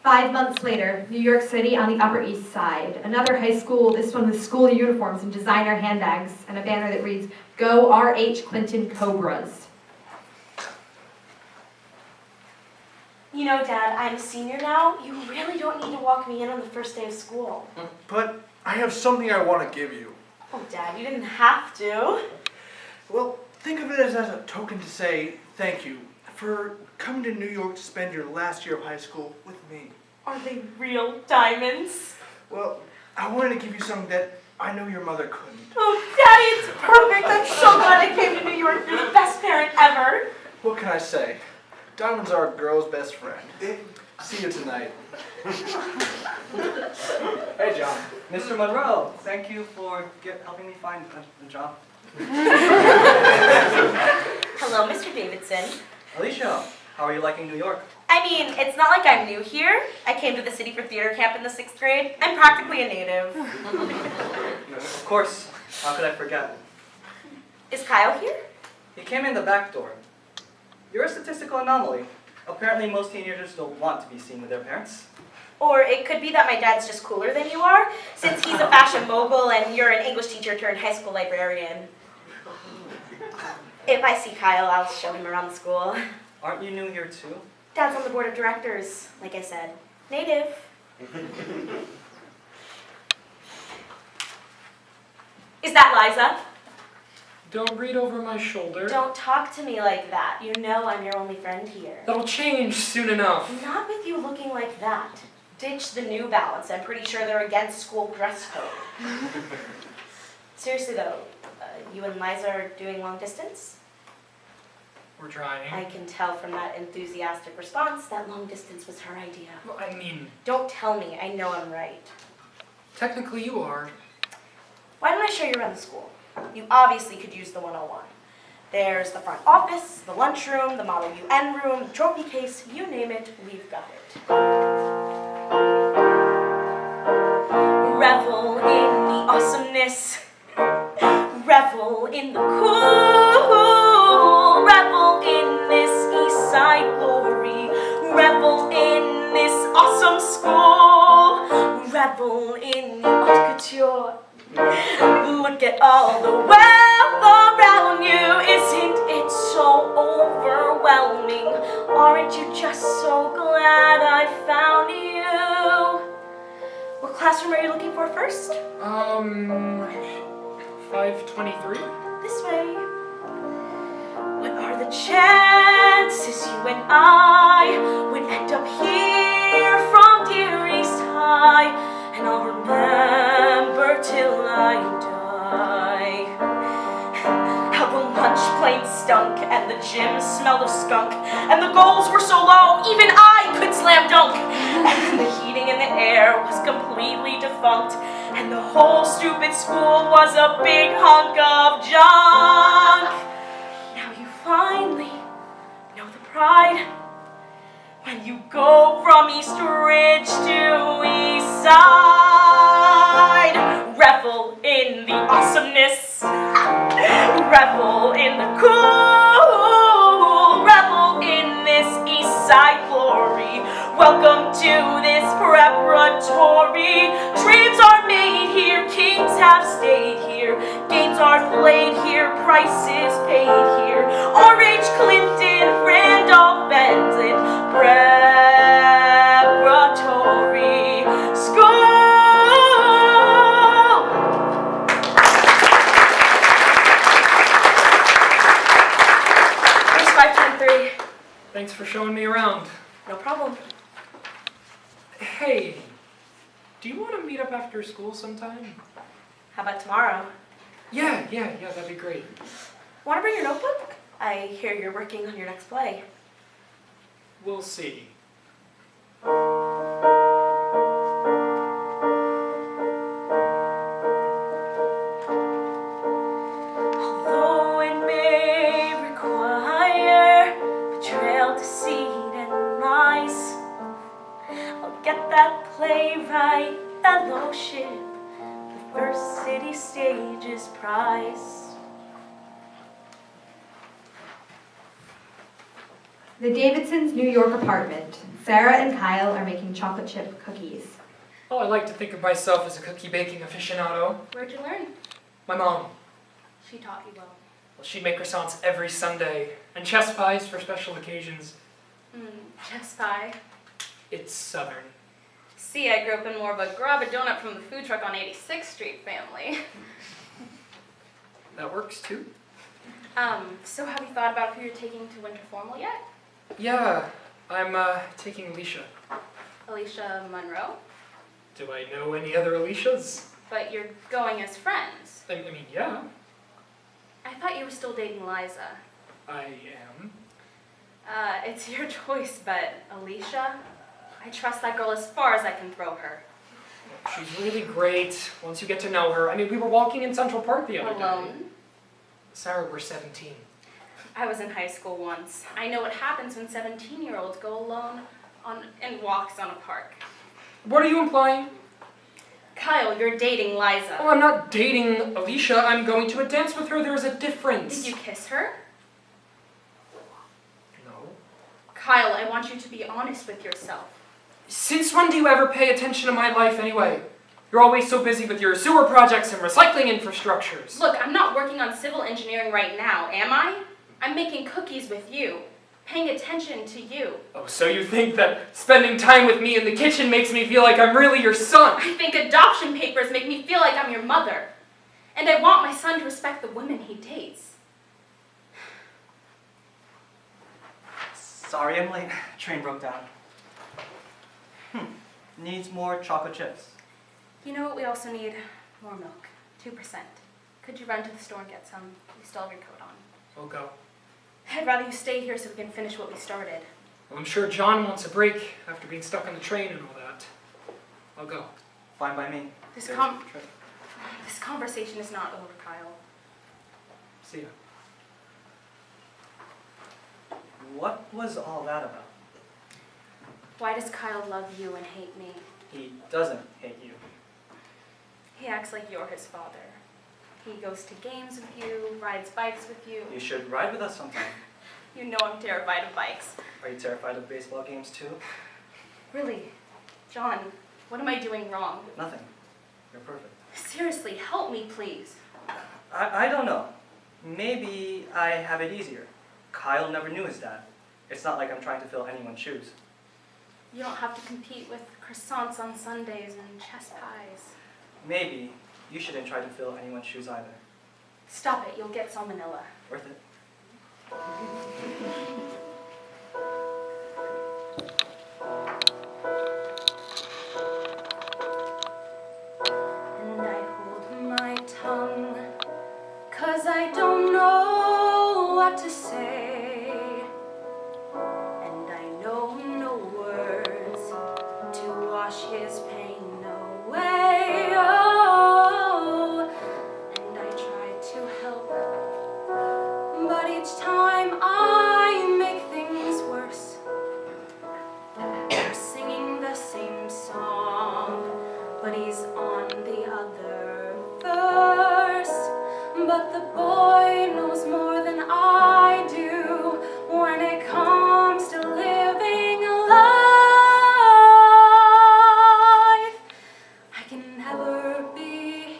Five months later, New York City on the Upper East Side. Another high school, this one with school uniforms and designer handbags, and a banner that reads, "Go R.H. Clinton Cobras." You know, Dad, I'm a senior now. You really don't need to walk me in on the first day of school. But I have something I want to give you. Oh, Dad, you didn't have to. Well, think of it as a token to say thank you for coming to New York to spend your last year of high school with me. Are they real diamonds? Well, I wanted to give you something that I know your mother couldn't. Oh, Daddy, it's perfect. I'm so glad I came to New York. You're the best parent ever. What can I say? Diamonds are a girl's best friend. See you tonight. Hey, John. Mr. Monroe, thank you for helping me find a job. Hello, Mr. Davidson. Alicia, how are you liking New York? I mean, it's not like I'm new here. I came to the city for theater camp in the 6th grade. I'm practically a native. Of course. How could I forget? Is Kyle here? He came in the back door. You're a statistical anomaly. Apparently most teenagers don't want to be seen with their parents. Or it could be that my dad's just cooler than you are, since he's a fashion mogul and you're an English teacher turned high school librarian. If I see Kyle, I'll show him around the school. Aren't you new here too? Dad's on the board of directors, like I said. Native. Is that Liza? don't read over my shoulder. Don't talk to me like that. You know I'm your only friend here. That'll change soon enough. Not with you looking like that. Ditch the New Balance. I'm pretty sure they're against school dress code. Seriously though, you and Liza are doing long distance? We're trying. I can tell from that enthusiastic response that long distance was her idea. Well, I mean, Don't tell me. I know I'm right. technically you are. Why don't I show you around the school? You obviously could use the 101. There's the front office, the lunchroom, the Model UN room, the trophy case, you name it, we've got it. Revel in the awesomeness. Revel in the cool. Revel in this East Side glory. Revel in this awesome school. Revel in the haute couture. Look at all the wealth around you. Isn't it so overwhelming? Aren't you just so glad I found you? What classroom are you looking for first? 523? This way. What are the chances you and I would end up here from dear East High? And I'll remember till I die. How the lunch plane stunk and the gym smelled of skunk, and the goals were so low even I could slam dunk. And the heating in the air was completely defunct, and the whole stupid school was a big hunk of junk. Now you finally know the pride when you go from East Ridge to East Side. Revel in the awesomeness. Revel in the cool. Revel in this East Side glory. Welcome to this preparatory. Dreams are made here, kings have stayed here. Games are played here, prices paid here. Orange, Clinton, Randolph, Benton, preparatory school. Here's 523. Thanks for showing me around. No problem. Hey, do you want to meet up after school sometime? How about tomorrow? Yeah, that'd be great. Want to bring your notebook? I hear you're working on your next play. We'll see. Although it may require betrayal, deceit, and lies, I'll get that playwright fellowship, the first city stage's prize. The Davidsons' New York apartment. Sarah and Kyle are making chocolate chip cookies. Oh, I like to think of myself as a cookie baking aficionado. Where'd you learn? My mom. She taught you well. Well, she'd make croissants every Sunday, and chess pies for special occasions. Chess pie. It's Southern. See, I grew up in more of a grab a donut from the food truck on 86th Street family. That works too? So have you thought about who you're taking to winter formal yet? Yeah, I'm taking Alicia. Alicia Monroe? Do I know any other Alicias? But you're going as friends. I mean, yeah, I thought you were still dating Liza. I am. It's your choice, but Alicia, I trust that girl as far as I can throw her. She's really great once you get to know her. I mean, we were walking in Central Park the other day. Alone? Sarah, we're 17. I was in high school once. I know what happens when 17-year-olds go alone and walks on a park. What are you implying? Kyle, you're dating Liza. Oh, I'm not dating Alicia. I'm going to a dance with her. There's a difference. Did you kiss her? No. Kyle, I want you to be honest with yourself. Since when do you ever pay attention to my life anyway? You're always so busy with your sewer projects and recycling infrastructures. Look, I'm not working on civil engineering right now, am I? I'm making cookies with you, paying attention to you. Oh, so you think that spending time with me in the kitchen makes me feel like I'm really your son? I think adoption papers make me feel like I'm your mother. And I want my son to respect the women he dates. Sorry I'm late. Train broke down. Needs more chocolate chips. You know what, we also need more milk, 2%. Could you run to the store and get some? You still have your coat on. I'll go. I'd rather you stay here so we can finish what we started. Well, I'm sure John wants a break after being stuck on the train and all that. I'll go. Fine by me. This There's com- the trip. This conversation is not over, Kyle. See ya. What was all that about? Why does Kyle love you and hate me? He doesn't hate you. He acts like you're his father. He goes to games with you, rides bikes with you. You should ride with us sometime. You know I'm terrified of bikes. Are you terrified of baseball games too? Really? John, what am I doing wrong? Nothing. You're perfect. Seriously, help me, please. I don't know. Maybe I have it easier. Kyle never knew his dad. It's not like I'm trying to fill anyone's shoes. You don't have to compete with croissants on Sundays and chess pies. Maybe you shouldn't try to fill anyone's shoes either. Stop it, you'll get salmonella. Worth it. And I hold my tongue, 'cause I don't know what to say. And I know no words to wash his pain away. Oh, and I try to help, but each time I make things worse. We're singing the same song, but he's on the other verse. But the boy knows more than I do when it comes to living a life. I can never be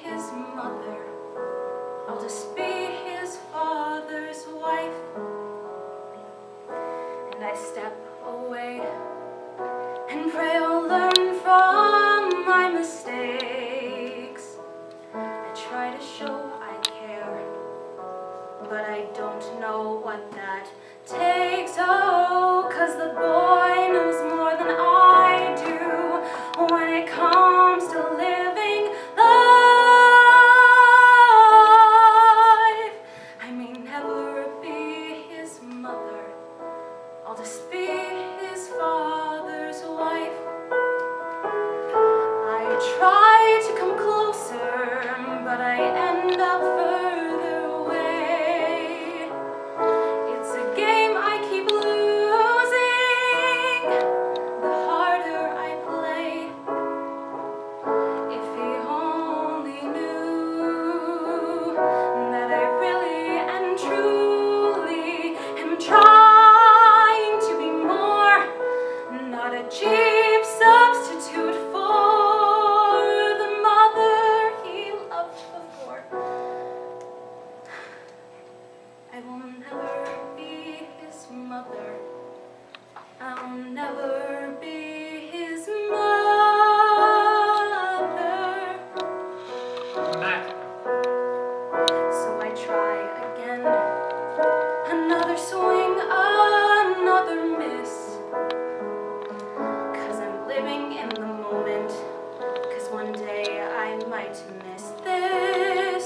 his mother. I'll just be his father's wife. And I step away and pray I'll learn from my mistakes. I try to show I care, but I don't know what that takes. Oh, 'cause the boy knows more than I do when it comes to living that. So I try again. Another swing, another miss. 'Cause I'm living in the moment. 'Cause one day I might miss this.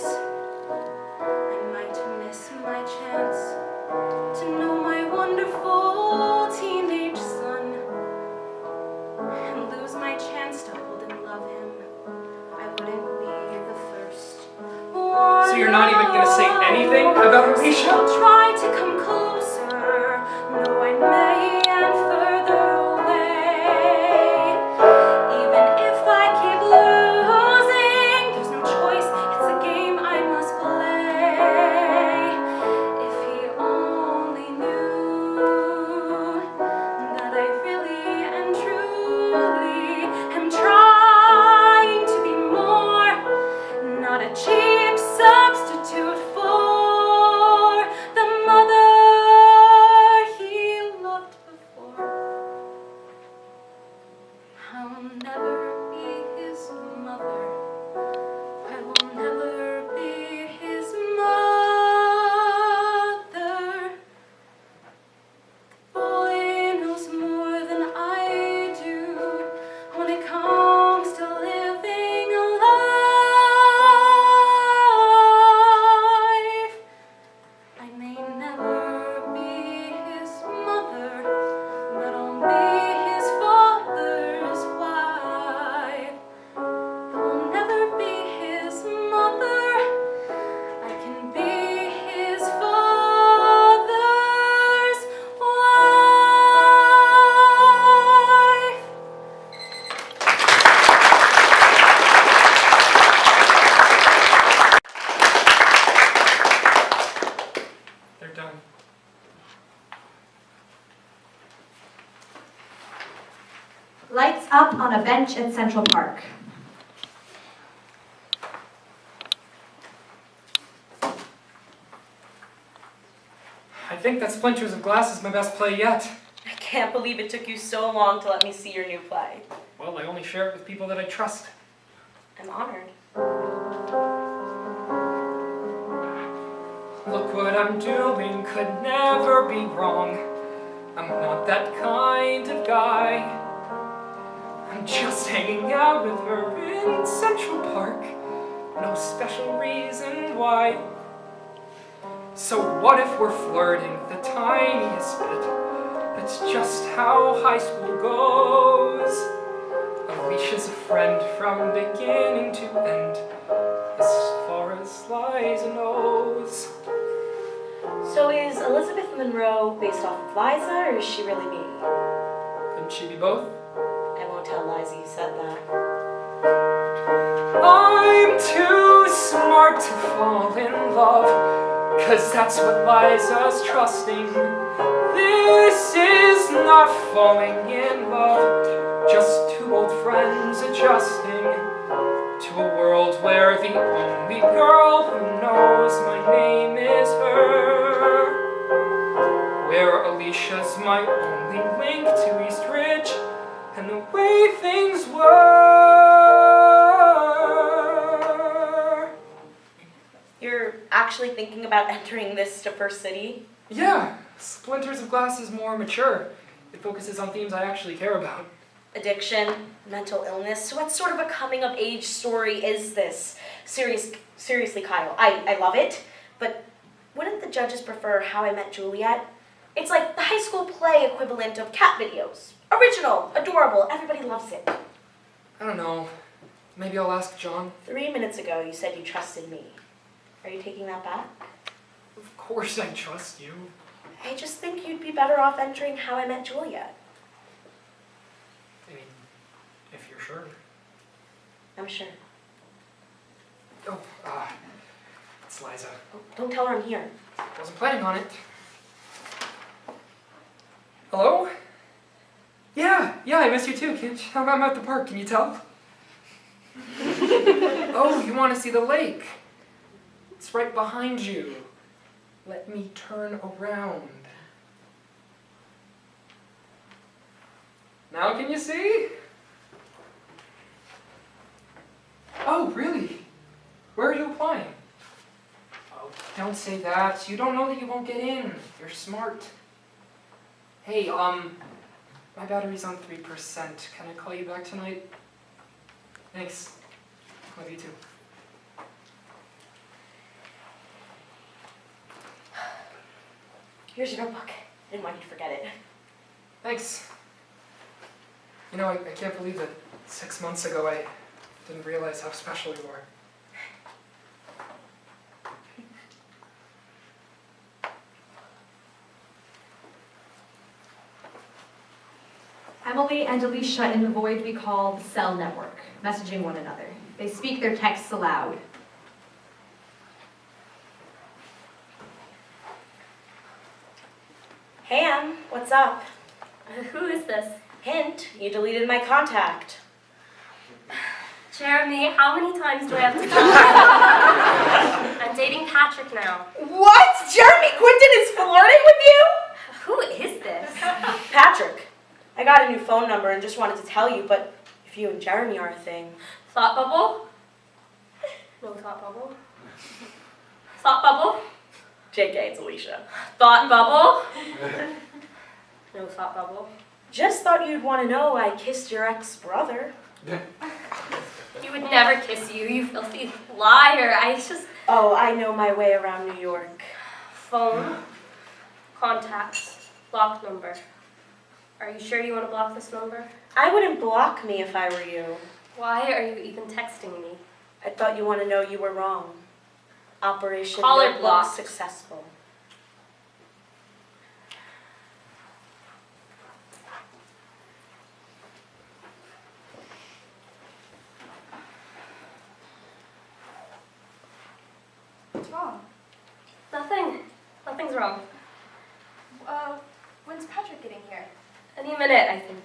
I might miss my chance to know my wonderful teenage son. And lose my chance to hold and love him. I wouldn't be the first one. So you're not even gonna say anything about Alicia? I'll try to come closer. No, I may and further away. Even if I keep losing, there's no choice. It's a game I must play. If he only knew that I really and truly am trying to be more, not a cheap substitute for the mother he loved before. I'll never be his mother. I will never be his mother. The boy knows more than I do when it comes to living a life. I may never be his mother, but I'll be his father's wife. I will never be his mother. I can be his father's wife. They're done. Lights up on a bench at Central Park. I think that Splinters of Glass is my best play yet. I can't believe it took you so long to let me see your new play. Well, I only share it with people that I trust. I'm honored. Look what I'm doing could never be wrong. I'm not that kind of guy. I'm just hanging out with her in Central Park. No special reason why. So what if we're flirting the tiniest bit? That's just how high school goes. Alicia's a friend from beginning to end, as far as Liza knows. So is Elizabeth Monroe based off of Liza, or is she really me? Couldn't she be both? I won't tell Liza you said that. I'm too smart to fall in love, 'cause that's what Liza's trusting. This is not falling in love, just two old friends adjusting to a world where the only girl who knows my name is her, where Alicia's my only link to East Ridge and the way things were. You're actually thinking about entering this to First City? Yeah, Splinters of Glass is more mature. It focuses on themes I actually care about. Addiction, mental illness. So what sort of a coming-of-age story is this? Seriously, Kyle, I love it, but wouldn't the judges prefer How I Met Juliet? It's like the high school play equivalent of cat videos. Original, adorable, everybody loves it. I don't know. Maybe I'll ask John. 3 minutes ago, you said you trusted me. Are you taking that back? Of course I trust you. I just think you'd be better off entering How I Met Juliet. I mean, if you're sure. I'm sure. Oh, it's Liza. Oh, don't tell her I'm here. Wasn't planning on it. Hello? Yeah, I miss you too, kid. I'm at the park, can you tell? Oh, you want to see the lake? It's right behind you. Let me turn around. Now can you see? Oh, really? Where are you Don't say that. You don't know that you won't get in. You're smart. Hey, my battery's on 3%. Can I call you back tonight? Thanks. Love you too. Here's your notebook. I didn't want you to forget it. Thanks. You know, I can't believe that 6 months ago I didn't realize how special you were. Emily and Alicia in the void we call the cell network, messaging one another. They speak their texts aloud. Hey, Em, what's up? Who is this? Hint, you deleted my contact. Jeremy, how many times do I have to tell you? I'm dating Patrick now. What? Jeremy Quinton is flirting with you? Who is this? Patrick. I got a new phone number and just wanted to tell you, but if you and Jeremy are a thing... Thought bubble? No thought bubble. Thought bubble? JK, it's Alicia. Thought bubble? No thought bubble. Just thought you'd want to know I kissed your ex-brother. He would never kiss you, you filthy liar. Oh, I know my way around New York. Phone, contacts, block number. Are you sure you want to block this number? I wouldn't block me if I were you. Why are you even texting me? I thought you want to know you were wrong. Operation Caller Notebook blocked. successful. What's wrong? Nothing. Nothing's wrong. When's Patrick getting here? Any minute, I think.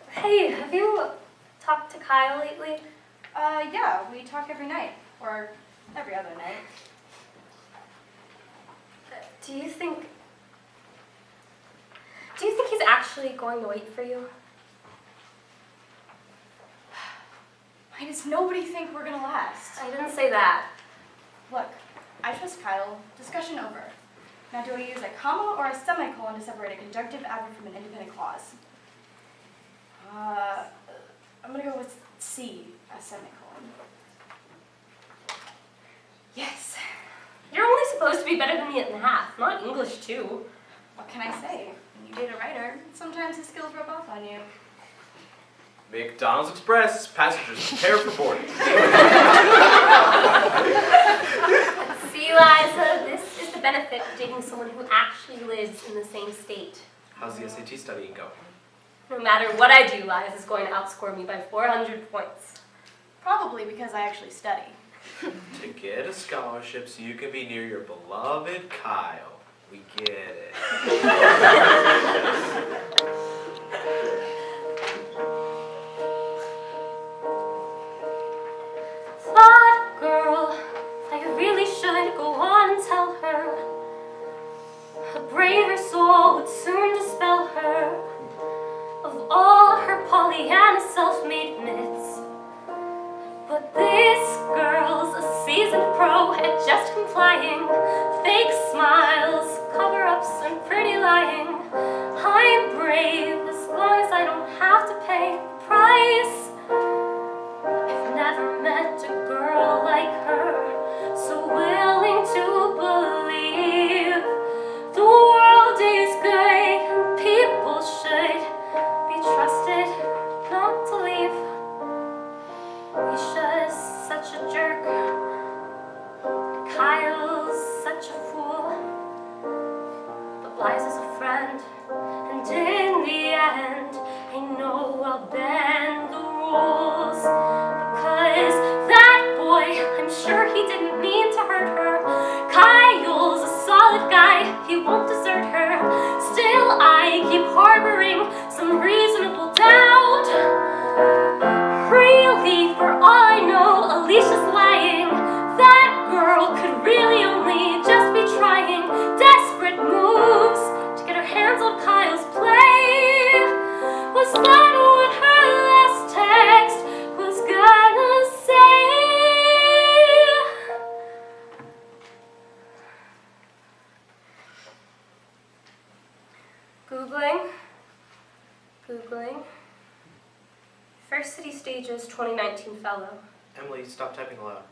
Hey, have you talked to Kyle lately? Yeah, we talk every night. Or every other night. Do you think he's actually going to wait for you? Why does nobody think we're gonna last? I didn't say that. Look, I trust Kyle. Discussion over. Now, do I use a comma or a semicolon to separate a conjunctive adverb from an independent clause? I'm gonna go with C, a semicolon. Yes. You're only supposed to be better than me at math, not English too. What can I say? When you date a writer, sometimes his skills rub off on you. McDonald's Express, passengers prepare for boarding. See, Liza, this is the benefit of dating someone who actually lives in the same state. How's the SAT studying going? No matter what I do, Liza's going to outscore me by 400 points. Probably because I actually study. To get a scholarship so you can be near your beloved Kyle. We get it. Thought girl, I really should go on and tell her. A braver soul would soon dispel her of all her Pollyanna self-made myths. But this girl's a seasoned pro at just complying. Fake smiles, cover-ups, and pretty lying. I'm brave as long as I don't have to pay the price. I've never met a girl like her, so willing to believe the world is good and people should be trusted not to leave. Misha's such a jerk, Kyle's such a fool, but Liza's a friend, and in the end, I know I'll bend the rules, because that boy, I'm sure he didn't mean to hurt her. Kyle's a solid guy, he won't desert her. Still, I keep harboring some reasonable doubt. Really, for all I Stages 2019 fellow. Emily, stop typing aloud.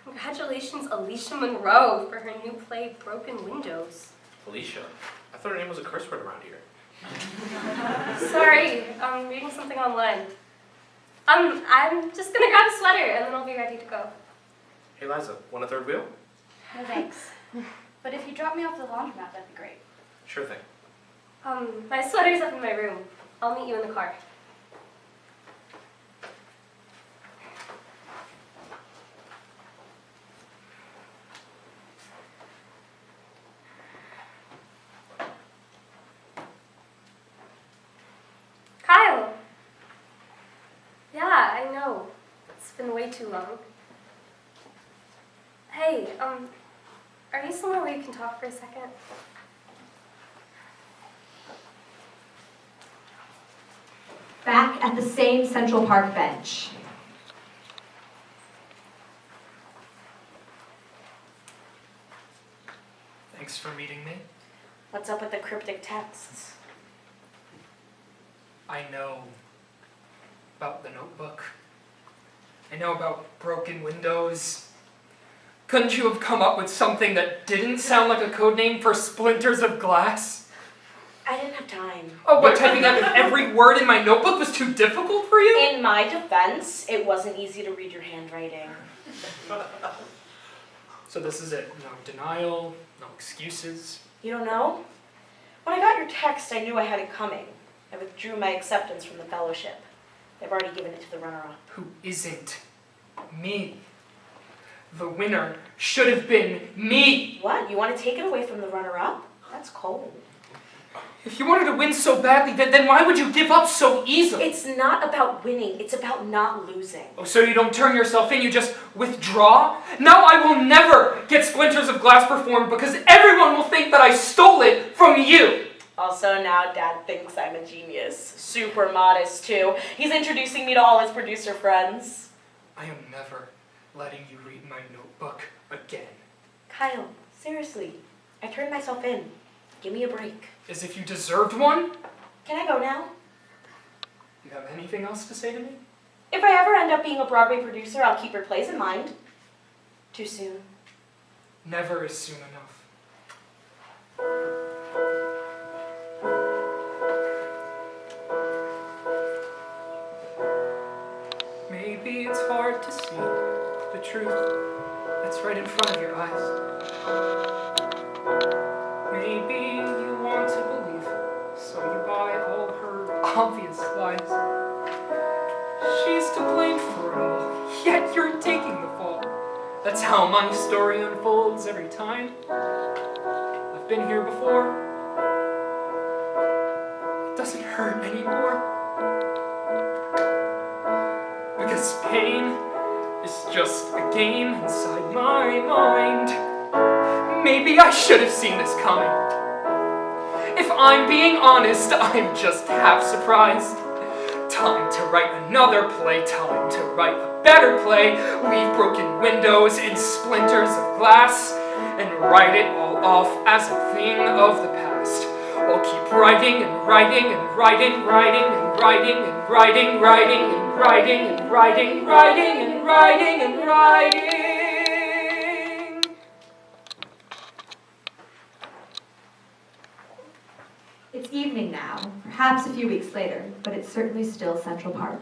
Congratulations, Alicia Monroe, for her new play, Broken Windows. Alicia? I thought her name was a curse word around here. Sorry, I'm reading something online. I'm just gonna grab a sweater and then I'll be ready to go. Hey Liza, want a third wheel? No thanks. But if you drop me off at the laundromat, that'd be great. Sure thing. My sweater's up in my room. I'll meet you in the car. Kyle! Yeah, I know. It's been way too long. Hey, are you somewhere where you can talk for a second? Back at the same Central Park bench. Thanks for meeting me. What's up with the cryptic texts? I know about the notebook. I know about broken windows. Couldn't you have come up with something that didn't sound like a code name for splinters of glass? I didn't have time. Oh, what, typing out every word in my notebook was too difficult for you? In my defense, it wasn't easy to read your handwriting. So this is it. No denial, no excuses. You don't know? When I got your text, I knew I had it coming. I withdrew my acceptance from the fellowship. They've already given it to the runner-up. Who isn't me? The winner should have been me. What? You want to take it away from the runner-up? That's cold. If you wanted to win so badly, then why would you give up so easily? It's not about winning. It's about not losing. Oh, so you don't turn yourself in, you just withdraw? Now I will never get Splinters of Glass performed because everyone will think that I stole it from you. Also, now Dad thinks I'm a genius. Super modest, too. He's introducing me to all his producer friends. I am never letting you read my notebook again. Kyle, seriously, I turned myself in. Give me a break. As if you deserved one? Can I go now? You have anything else to say to me? If I ever end up being a Broadway producer, I'll keep your plays in mind. Too soon. Never is soon enough. Maybe it's hard to see the truth that's right in front of your eyes. Maybe you want to believe, so you buy all her obvious lies. She's to blame for it all, yet you're taking the fall. That's how my story unfolds every time. I've been here before. It doesn't hurt anymore. Because pain is just a game inside my mind. Maybe I should have seen this coming. If I'm being honest, I'm just half surprised. Time to write another play, time to write a better play. Leave broken windows and splinters of glass, and write it all off as a thing of the past. I'll keep writing and writing and writing, writing and writing and writing, writing and writing and writing, writing and writing and writing. It's evening now, perhaps a few weeks later, but it's certainly still Central Park.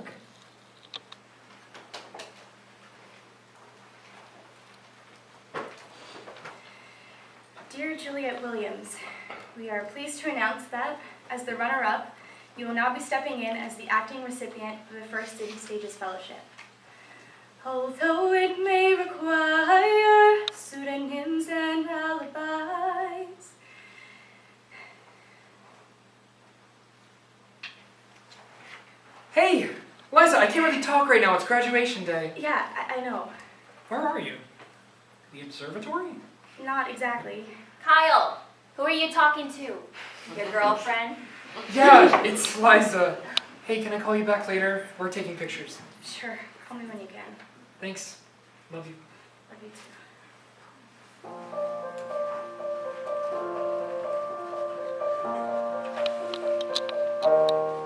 Dear Juliet Williams, we are pleased to announce that, as the runner-up, you will now be stepping in as the acting recipient of the First City Stages Fellowship. Although it may require pseudonyms and alibis. Hey, Liza, I can't really talk right now. It's graduation day. Yeah, I know. Where are you? The observatory? Not exactly. Kyle, who are you talking to? Your girlfriend? Yeah, it's Liza. Hey, can I call you back later? We're taking pictures. Sure, call me when you can. Thanks. Love you. Love you too.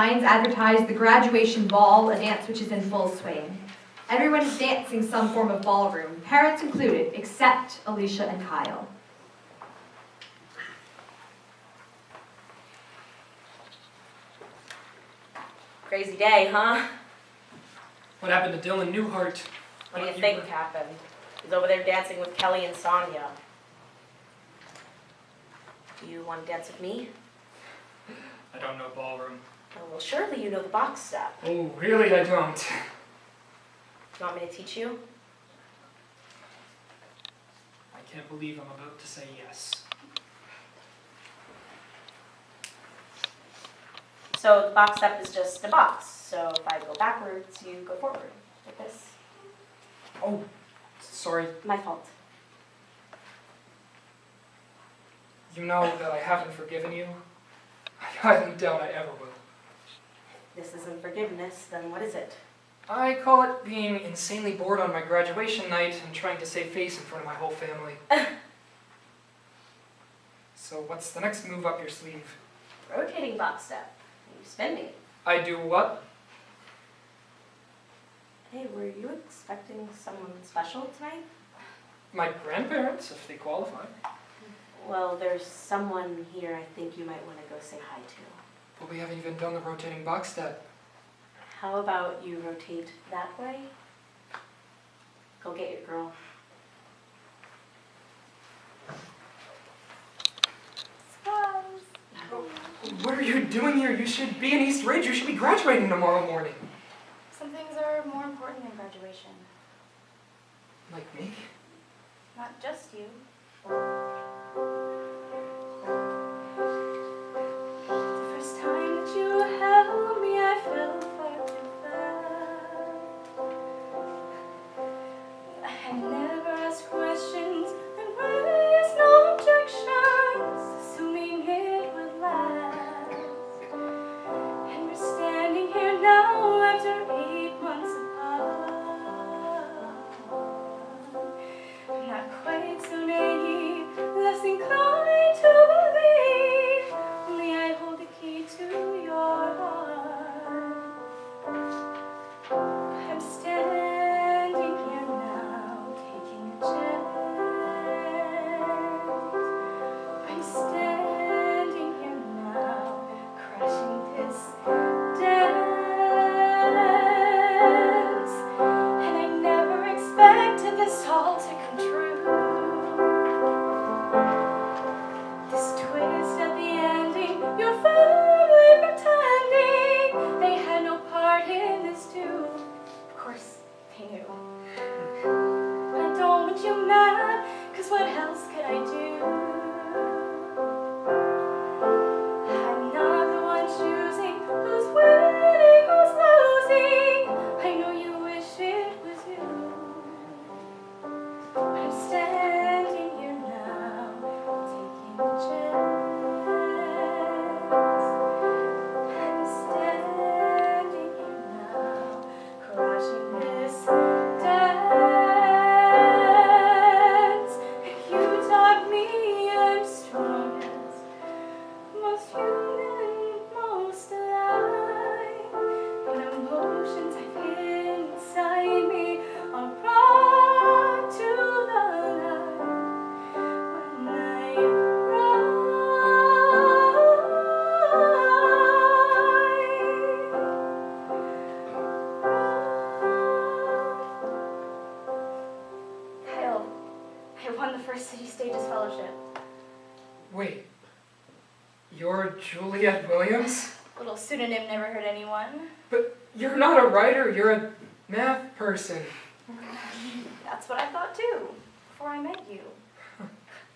signs advertise the graduation ball, a dance which is in full swing. Everyone is dancing some form of ballroom, parents included, except Alicia and Kyle. Crazy day, huh? What happened to Dylan Newhart? What do you think happened? He's over there dancing with Kelly and Sonia. Do you want to dance with me? I don't know ballroom. Oh, well, surely you know the box step. Oh, really? I don't. You want me to teach you? I can't believe I'm about to say yes. So the box step is just a box. So if I go backwards, you go forward, like this. Oh, sorry. My fault. You know that I haven't forgiven you. I highly doubt I ever will. This isn't forgiveness, then what is it? I call it being insanely bored on my graduation night and trying to save face in front of my whole family. So what's the next move up your sleeve? Rotating box step. You spinning. I do what? Hey, were you expecting someone special tonight? My grandparents, if they qualify. Well, there's someone here I think you might want to go say hi to. But we haven't even done the rotating box step. How about you rotate that way? Go get your girl. What are you doing here? You should be in East Ridge. You should be graduating tomorrow morning. Some things are more important than graduation. Like me? Not just you. The first time that you held me, I felt far too far. I had never asked questions and raised no objections, assuming it would last. And we're standing here now after 8 months apart. I'm not quite so naive, less inclined to believe. Only I hold the key to your heart. I'm standing here now, taking a chance. I'm standing here now, crashing this dance. And I never expected this all to come true. This twist at the ending, your family pretending they had no part in this too. Of course, they knew. I don't want you mad, 'cause what else could I do? I'm not the one choosing who's winning, who's losing. I know you wish it was you. I'm standing here now, taking a chance. I'm standing here now, crashing this dance. And you taught me I'm strongest, most human, most alive. And emotions I've hidden inside me are brought to the light when I Kyle, I won the first City Stages Fellowship. Wait. You're Juliet Williams? Little pseudonym never hurt anyone. But you're not a writer. You're a math person. That's what I thought too, before I met you.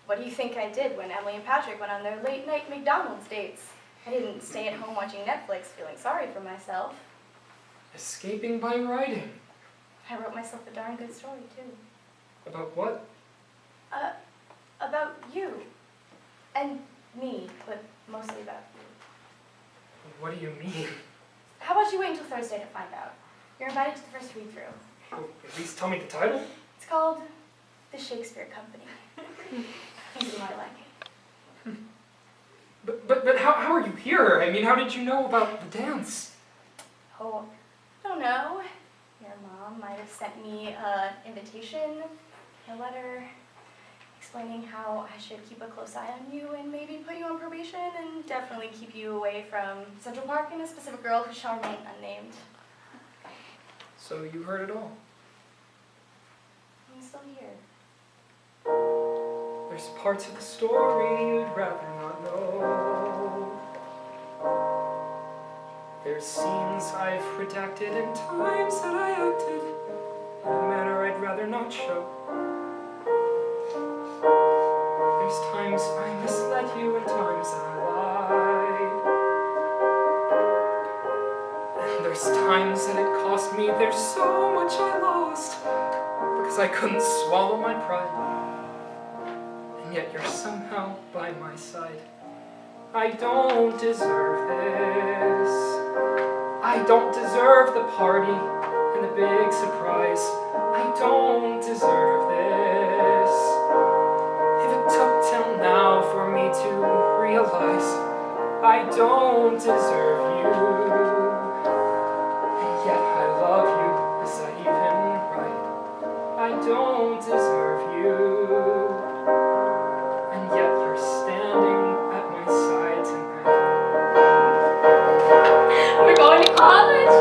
What do you think I did when Emily and Patrick went on their late night McDonald's dates? I didn't stay at home watching Netflix feeling sorry for myself. Escaping by writing. I wrote myself a darn good story too. About what? About you. And me, but mostly about you. What do you mean? How about you wait until Thursday to find out? You're invited to the first read-through. Well, at least tell me the title. It's called The Shakespeare Company. I think you might like it. But how are you here? I mean, how did you know about the dance? Oh, I don't know. Your mom might have sent me an invitation, a letter, explaining how I should keep a close eye on you and maybe put you on probation and definitely keep you away from Central Park and a specific girl who shall remain unnamed. So you heard it all. I'm still here. There's parts of the story you'd rather not know. There's scenes I've redacted and times that I acted in a manner I'd rather not show. There's times I misled you and times I lied. And there's times that it cost me, there's so much I lost because I couldn't swallow my pride. And yet you're somehow by my side. I don't deserve this. I don't deserve the party and the big surprise. I don't deserve this. If it took till now for me to realize I don't deserve you, and yet I love you, is that even right? I don't deserve you, and yet you're standing at my side tonight. We're going to college.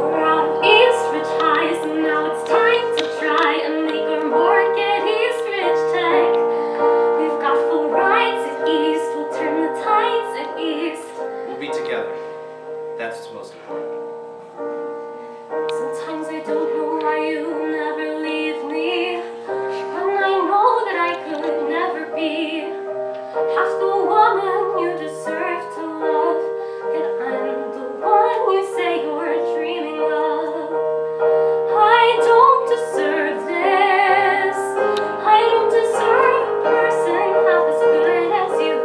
We're out of Eastridge High, so now it's time to try and make our mark at Eastridge Tech. We've got full rides at East, we'll turn the tides at East. We'll be together. That's what's most important. Sometimes I don't know why you never leave me, and I know that I could never be half the woman you deserve to love, yet I'm the one you say you're dreaming of. I don't deserve this. I don't deserve a person half as good as you.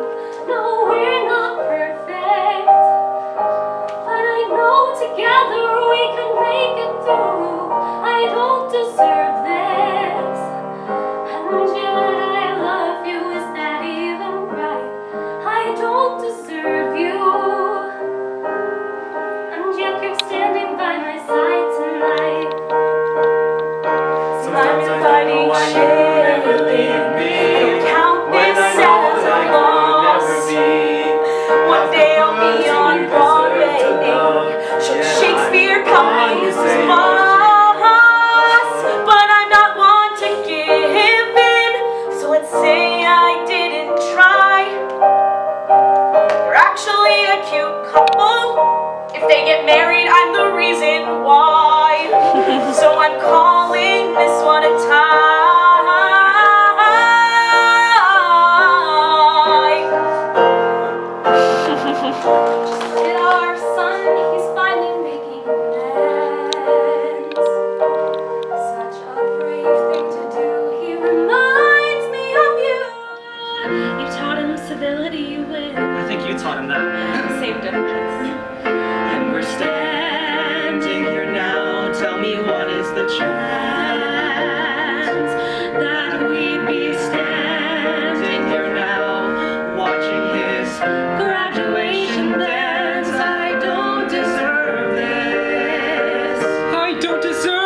No, we're not perfect, but I know together we can make it through. I don't deserve this, and yet I love you. Is that even right? I don't deserve you, and yet you're standing by my side tonight. Sometimes I don't know why you never leave me. Count When this I know as that a I could loss. never be. One day I'll be on Broadway. Shakespeare Company is boss, but I'm not one to give in. So let's say I didn't try. They're actually a cute couple. If they get married, I'm the reason why. So I'm calling this one a tie. Look at our son, he's finally making amends. Such a brave thing to do, he reminds me of you. You taught him civility with I think you taught him that. same difference. And we're standing here now. Tell me, what is the chance that we'd be standing here now, watching his graduation dance? I don't deserve this. I don't deserve